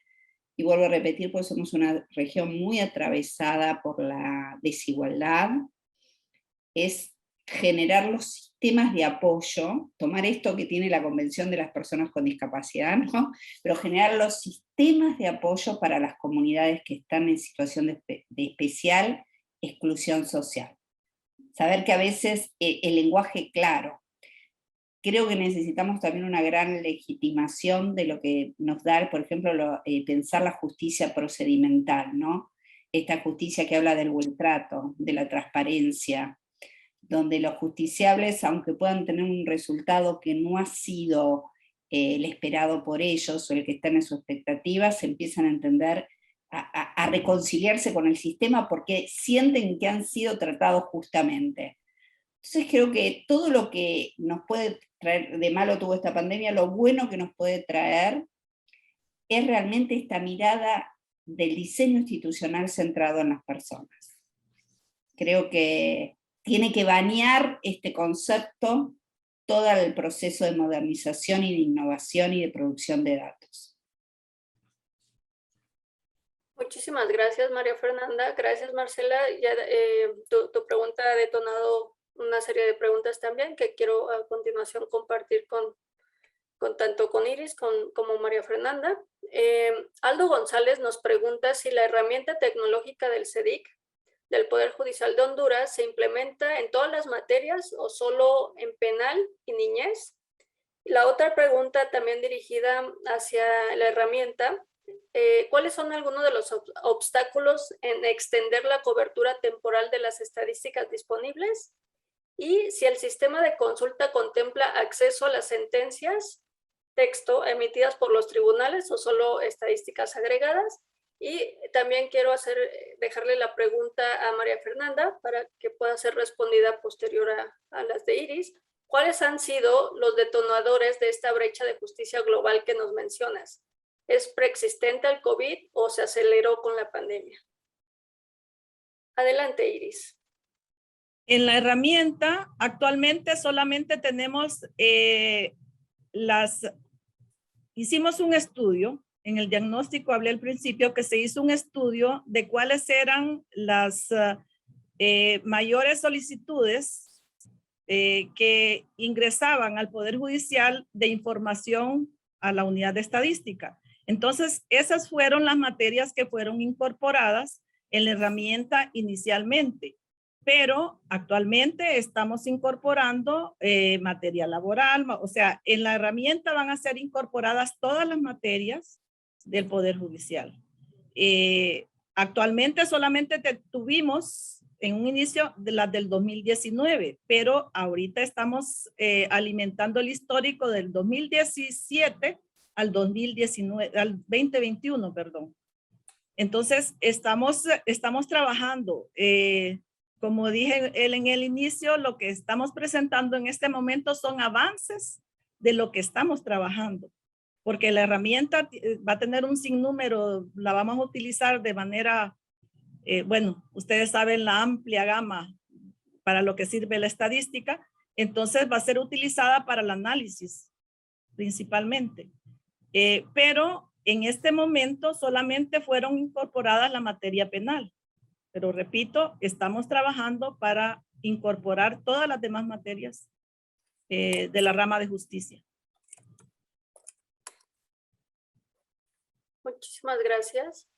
y vuelvo a repetir, porque somos una región muy atravesada por la desigualdad, es generar los sistemas de apoyo, tomar esto que tiene la Convención de las Personas con Discapacidad, ¿no? Pero generar los sistemas de apoyo para las comunidades que están en situación de especial exclusión social. Saber que a veces el lenguaje claro. Creo que necesitamos también una gran legitimación de lo que nos da, por ejemplo, pensar la justicia procedimental, ¿no? Esta justicia que habla del buen trato, de la transparencia, donde los justiciables, aunque puedan tener un resultado que no ha sido el esperado por ellos o el que está en su expectativa, se empiezan a entender, a reconciliarse con el sistema porque sienten que han sido tratados justamente. Entonces creo que todo lo que nos puede traer de malo tuvo esta pandemia, lo bueno que nos puede traer es realmente esta mirada del diseño institucional centrado en las personas. Creo que tiene que bañar este concepto todo el proceso de modernización y de innovación y de producción de datos. Muchísimas gracias, María Fernanda. Gracias, Marcela. Ya, tu pregunta ha detonado una serie de preguntas también que quiero a continuación compartir tanto con Iris como María Fernanda. Aldo González nos pregunta si la herramienta tecnológica del CEDIC, del Poder Judicial de Honduras, se implementa en todas las materias o solo en penal y niñez. La otra pregunta también dirigida hacia la herramienta, ¿cuáles son algunos de los obstáculos en extender la cobertura temporal de las estadísticas disponibles? Y si el sistema de consulta contempla acceso a las sentencias, texto, emitidas por los tribunales o solo estadísticas agregadas. Y también quiero dejarle la pregunta a María Fernanda para que pueda ser respondida posterior a las de Iris. ¿Cuáles han sido los detonadores de esta brecha de justicia global que nos mencionas? ¿Es preexistente al COVID o se aceleró con la pandemia? Adelante, Iris. En la herramienta, actualmente solamente tenemos hicimos un estudio, en el diagnóstico hablé al principio que se hizo un estudio de cuáles eran las mayores solicitudes que ingresaban al Poder Judicial de información a la unidad de estadística. Entonces, esas fueron las materias que fueron incorporadas en la herramienta inicialmente, pero actualmente estamos incorporando materia laboral, o sea, en la herramienta van a ser incorporadas todas las materias del Poder Judicial. Actualmente solamente tuvimos en un inicio de las del 2019, pero ahorita estamos alimentando el histórico del 2017 al 2019, al 2021, perdón. Entonces, estamos trabajando. Como dije en el inicio, lo que estamos presentando en este momento son avances de lo que estamos trabajando, porque la herramienta va a tener un sinnúmero, la vamos a utilizar de manera, bueno, ustedes saben la amplia gama para lo que sirve la estadística, entonces va a ser utilizada para el análisis principalmente. Pero en este momento solamente fueron incorporadas la materia penal. Pero repito, estamos trabajando para incorporar todas las demás materias de la rama de justicia. Muchísimas gracias.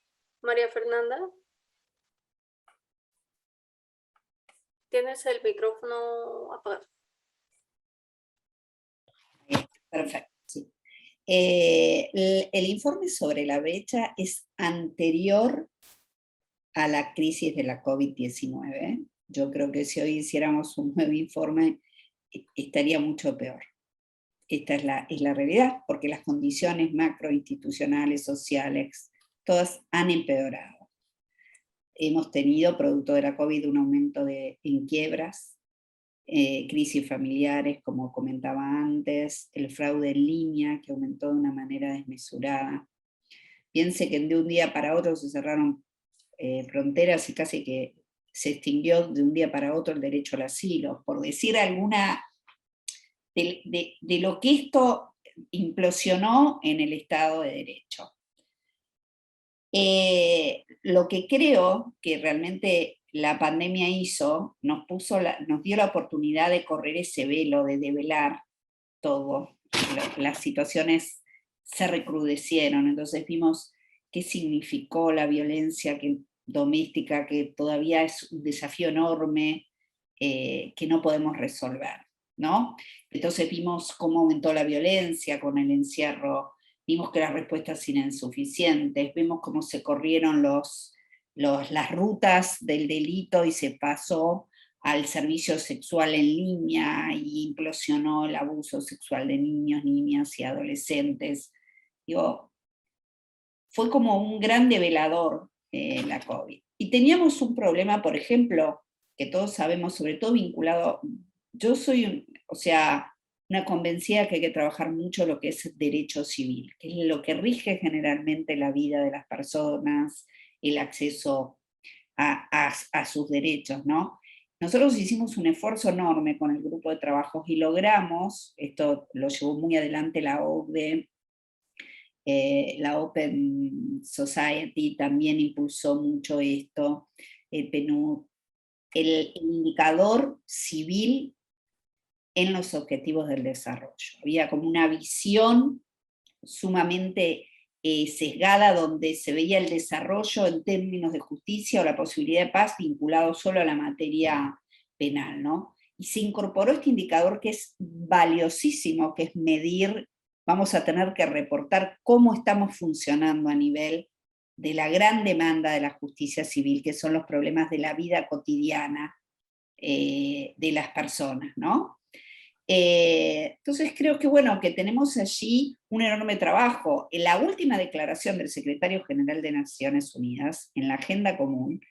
María Fernanda. Tienes el micrófono apagado. Perfecto, sí. El informe sobre la brecha es anterior a la crisis de la COVID-19. Yo creo que si hoy hiciéramos un nuevo informe, estaría mucho peor. Esta es la realidad, porque las condiciones macroinstitucionales, sociales, todas han empeorado. Hemos tenido, producto de la COVID, un aumento en quiebras, crisis familiares, como comentaba antes, el fraude en línea, que aumentó de una manera desmesurada. Piense que de un día para otro se cerraron fronteras y casi que se extinguió de un día para otro el derecho al asilo, por decir alguna de lo que esto implosionó en el Estado de Derecho. Lo que creo que realmente la pandemia hizo, nos dio la oportunidad de correr ese velo, de develar todo. Las situaciones se recrudecieron, entonces vimos qué significó la violencia doméstica, que todavía es un desafío enorme que no podemos resolver, ¿no? Entonces vimos cómo aumentó la violencia con el encierro, vimos que las respuestas eran insuficientes, vimos cómo se corrieron las rutas del delito y se pasó al servicio sexual en línea y implosionó el abuso sexual de niños, niñas y adolescentes. Digo, fue como un gran develador la COVID. Y teníamos un problema, por ejemplo, que todos sabemos, sobre todo vinculado, yo soy, una convencida que hay que trabajar mucho lo que es derecho civil, que es lo que rige generalmente la vida de las personas, el acceso a sus derechos, ¿no? Nosotros hicimos un esfuerzo enorme con el grupo de trabajos y logramos, esto lo llevó muy adelante la OCDE, la Open Society también impulsó mucho esto, el PNUD, el indicador civil en los objetivos del desarrollo. Había como una visión sumamente sesgada donde se veía el desarrollo en términos de justicia o la posibilidad de paz vinculado solo a la materia penal, ¿no? Y se incorporó este indicador que es valiosísimo, que es medir, vamos a tener que reportar cómo estamos funcionando a nivel de la gran demanda de la justicia civil, que son los problemas de la vida cotidiana de las personas, ¿no? Entonces creo que bueno, que tenemos allí un enorme trabajo. En la última declaración del secretario general de Naciones Unidas, en la Agenda Común,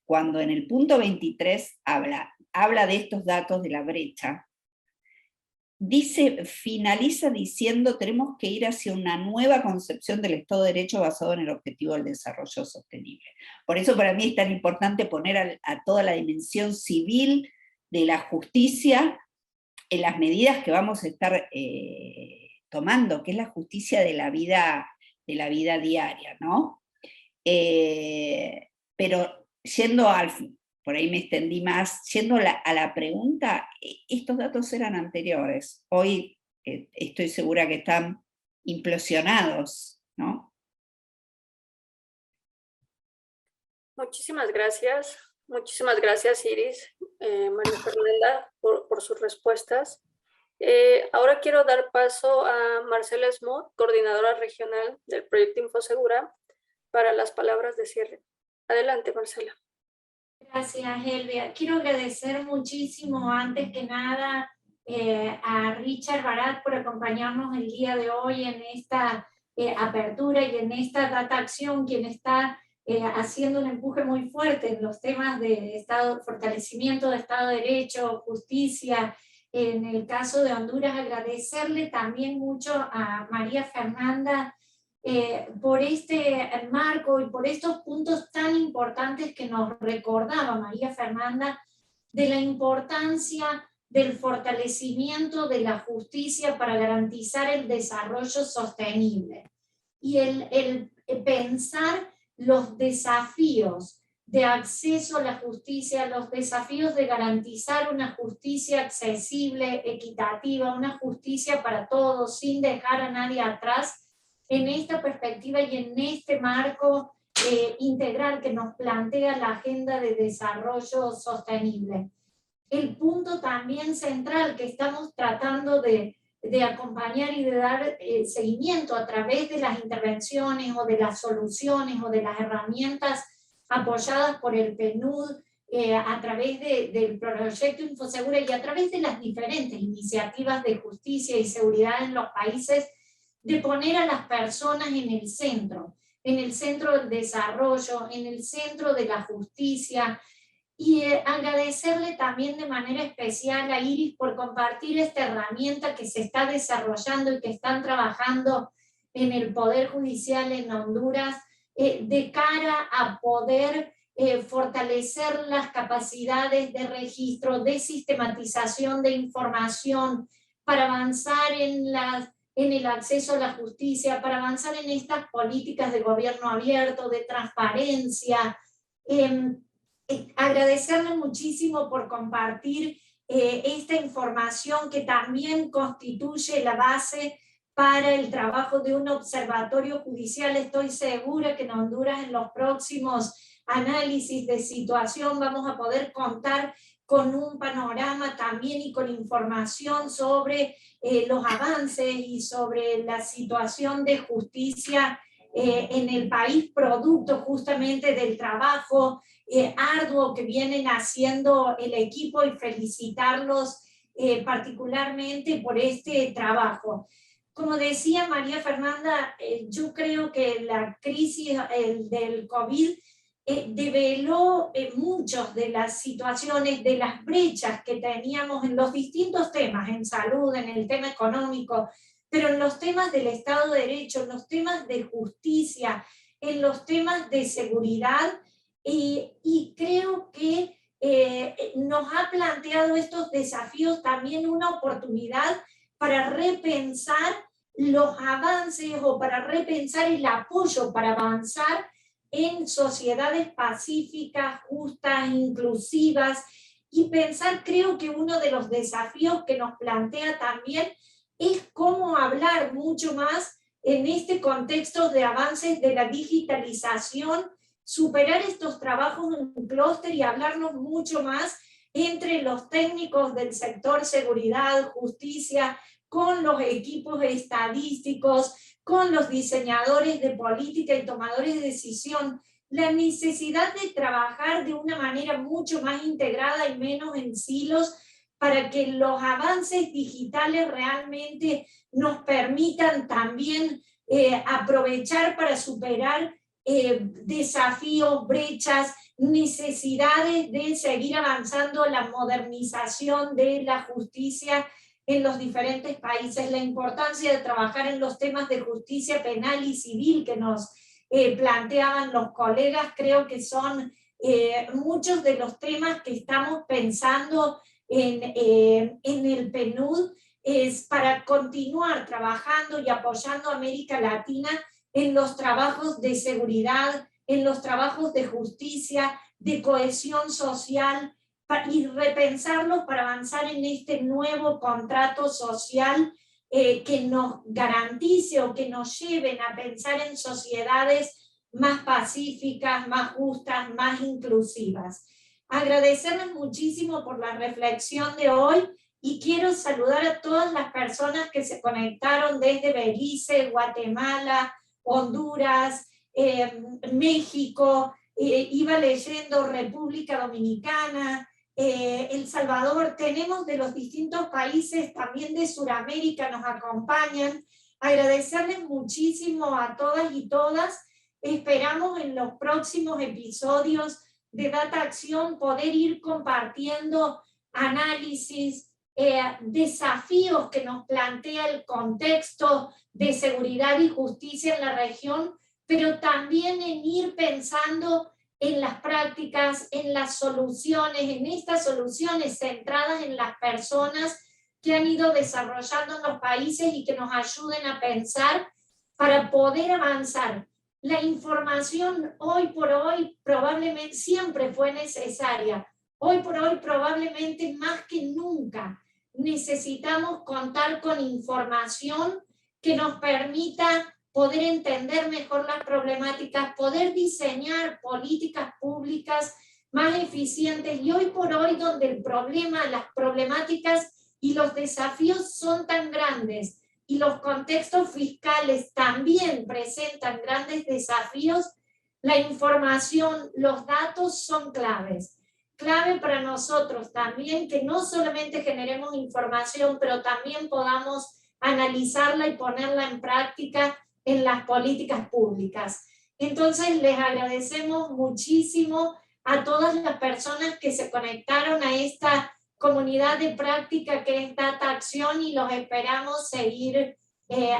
cuando en el punto 23 habla de estos datos de la brecha, finaliza diciendo tenemos que ir hacia una nueva concepción del Estado de Derecho basado en el objetivo del desarrollo sostenible. Por eso para mí es tan importante poner a toda la dimensión civil de la justicia en las medidas que vamos a estar tomando, que es la justicia de la vida diaria, ¿no? Pero yendo por ahí me extendí más, yendo a la pregunta, estos datos eran anteriores, hoy estoy segura que están implosionados, ¿no? Muchísimas gracias Iris, María Fernanda, por sus respuestas. Ahora quiero dar paso a Marcela Smoot, coordinadora regional del proyecto Infosegura, para las palabras de cierre. Adelante, Marcela. Gracias, Elvia. Quiero agradecer muchísimo, antes que nada, a Richard Barat por acompañarnos el día de hoy en esta apertura y en esta data acción, quien está haciendo un empuje muy fuerte en los temas de fortalecimiento de Estado de Derecho, justicia. En el caso de Honduras, agradecerle también mucho a María Fernanda por este marco y por estos puntos tan importantes que nos recordaba María Fernanda de la importancia del fortalecimiento de la justicia para garantizar el desarrollo sostenible y el pensar los desafíos de acceso a la justicia, los desafíos de garantizar una justicia accesible, equitativa, una justicia para todos, sin dejar a nadie atrás, en esta perspectiva y en este marco integral que nos plantea la Agenda de Desarrollo Sostenible. El punto también central que estamos tratando de acompañar y de dar seguimiento a través de las intervenciones o de las soluciones o de las herramientas apoyadas por el PNUD a través del proyecto Infosegura y a través de las diferentes iniciativas de justicia y seguridad en los países, de poner a las personas en el centro del desarrollo, en el centro de la justicia, y agradecerle también de manera especial a Iris por compartir esta herramienta que se está desarrollando y que están trabajando en el Poder Judicial en Honduras de cara a poder fortalecer las capacidades de registro, de sistematización de información, para avanzar en el acceso a la justicia, para avanzar en estas políticas de gobierno abierto, de transparencia. Agradecerle muchísimo por compartir esta información que también constituye la base para el trabajo de un observatorio judicial. Estoy segura que en Honduras en los próximos análisis de situación vamos a poder contar con un panorama también y con información sobre los avances y sobre la situación de justicia en el país, producto justamente del trabajo arduo que vienen haciendo el equipo, y felicitarlos particularmente por este trabajo. Como decía María Fernanda, yo creo que la crisis del COVID develó muchas de las situaciones, de las brechas que teníamos en los distintos temas, en salud, en el tema económico, pero en los temas del Estado de Derecho, en los temas de justicia, en los temas de seguridad, y creo que nos ha planteado estos desafíos también una oportunidad para repensar los avances o para repensar el apoyo para avanzar en sociedades pacíficas, justas, inclusivas, y pensar, creo que uno de los desafíos que nos plantea también es cómo hablar mucho más en este contexto de avances de la digitalización, superar estos trabajos en clúster y hablarnos mucho más entre los técnicos del sector seguridad, justicia, con los equipos estadísticos, con los diseñadores de política y tomadores de decisión, la necesidad de trabajar de una manera mucho más integrada y menos en silos, para que los avances digitales realmente nos permitan también aprovechar para superar desafíos, brechas, necesidades de seguir avanzando la modernización de la justicia en los diferentes países, la importancia de trabajar en los temas de justicia penal y civil que nos planteaban los colegas. Creo que son muchos de los temas que estamos pensando en el PNUD es para continuar trabajando y apoyando a América Latina en los trabajos de seguridad, en los trabajos de justicia, de cohesión social, y repensarlos para avanzar en este nuevo contrato social que nos garantice o que nos lleven a pensar en sociedades más pacíficas, más justas, más inclusivas. Agradecerles muchísimo por la reflexión de hoy y quiero saludar a todas las personas que se conectaron desde Belice, Guatemala, Honduras, México, iba leyendo República Dominicana, El Salvador. Tenemos de los distintos países, también de Sudamérica nos acompañan. Agradecerles muchísimo a todas y todas. Esperamos en los próximos episodios de Data Acción poder ir compartiendo análisis, desafíos que nos plantea el contexto de seguridad y justicia en la región, pero también en ir pensando en las prácticas, en las soluciones, en estas soluciones centradas en las personas que han ido desarrollando en los países y que nos ayuden a pensar para poder avanzar. La información hoy por hoy probablemente siempre fue necesaria. Hoy por hoy probablemente más que nunca necesitamos contar con información que nos permita poder entender mejor las problemáticas, poder diseñar políticas públicas más eficientes. Y hoy por hoy, donde el problema, las problemáticas y los desafíos son tan grandes y los contextos fiscales también presentan grandes desafíos, la información, los datos son claves. Clave para nosotros también que no solamente generemos información, pero también podamos analizarla y ponerla en práctica en las políticas públicas. Entonces les agradecemos muchísimo a todas las personas que se conectaron a esta comunidad de práctica que es Data Acción y los esperamos seguir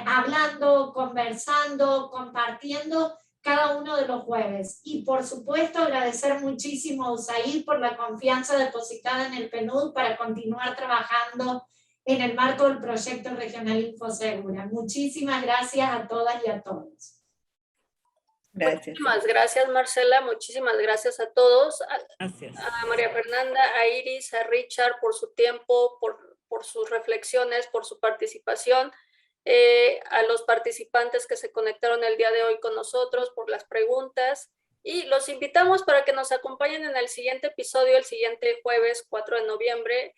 hablando, conversando, compartiendo cada uno de los jueves. Y por supuesto agradecer muchísimo a USAID por la confianza depositada en el PNUD para continuar trabajando en el marco del proyecto regional Infosegura. Muchísimas gracias a todas y a todos. Gracias. Muchísimas gracias, Marcela. Muchísimas gracias a todos. Gracias. A María Fernanda, a Iris, a Richard por su tiempo, por sus reflexiones, por su participación. A los participantes que se conectaron el día de hoy con nosotros, por las preguntas. Y los invitamos para que nos acompañen en el siguiente episodio, el siguiente jueves 4 de noviembre.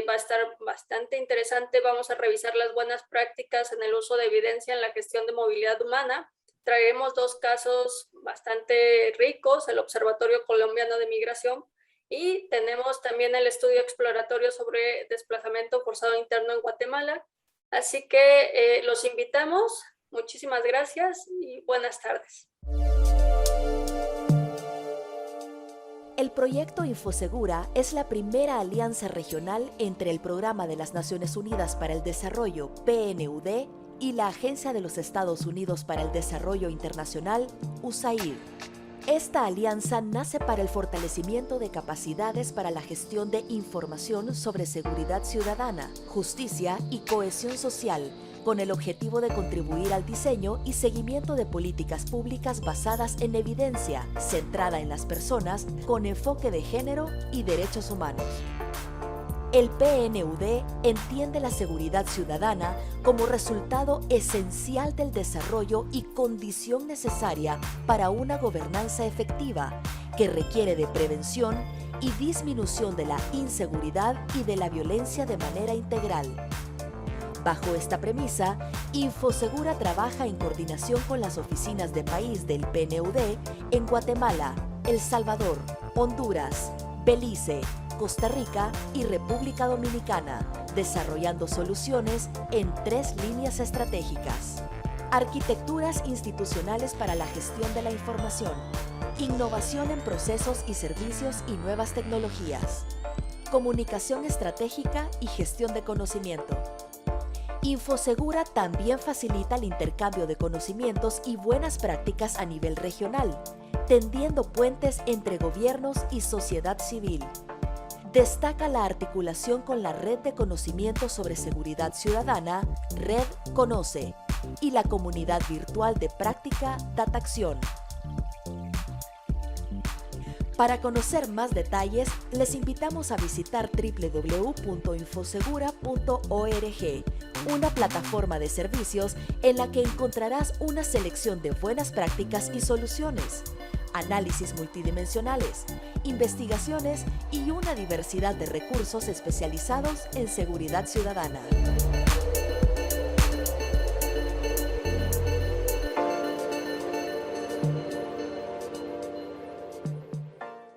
Va a estar bastante interesante. Vamos a revisar las buenas prácticas en el uso de evidencia en la gestión de movilidad humana. Traeremos 2 casos bastante ricos, el Observatorio Colombiano de Migración, y tenemos también el estudio exploratorio sobre desplazamiento forzado interno en Guatemala. Así que los invitamos. Muchísimas gracias y buenas tardes. El proyecto Infosegura es la primera alianza regional entre el Programa de las Naciones Unidas para el Desarrollo, PNUD, y la Agencia de los Estados Unidos para el Desarrollo Internacional, USAID. Esta alianza nace para el fortalecimiento de capacidades para la gestión de información sobre seguridad ciudadana, justicia y cohesión social, con el objetivo de contribuir al diseño y seguimiento de políticas públicas basadas en evidencia, centrada en las personas, con enfoque de género y derechos humanos. El PNUD entiende la seguridad ciudadana como resultado esencial del desarrollo y condición necesaria para una gobernanza efectiva, que requiere de prevención y disminución de la inseguridad y de la violencia de manera integral. Bajo esta premisa, Infosegura trabaja en coordinación con las oficinas de país del PNUD en Guatemala, El Salvador, Honduras, Belice, Costa Rica y República Dominicana, desarrollando soluciones en 3 líneas estratégicas. Arquitecturas institucionales para la gestión de la información, innovación en procesos y servicios y nuevas tecnologías, comunicación estratégica y gestión de conocimiento. Infosegura también facilita el intercambio de conocimientos y buenas prácticas a nivel regional, tendiendo puentes entre gobiernos y sociedad civil. Destaca la articulación con la Red de Conocimiento sobre Seguridad Ciudadana, Red Conoce, y la comunidad virtual de práctica DataAcción. Para conocer más detalles, les invitamos a visitar www.infosegura.org, una plataforma de servicios en la que encontrarás una selección de buenas prácticas y soluciones, análisis multidimensionales, investigaciones y una diversidad de recursos especializados en seguridad ciudadana.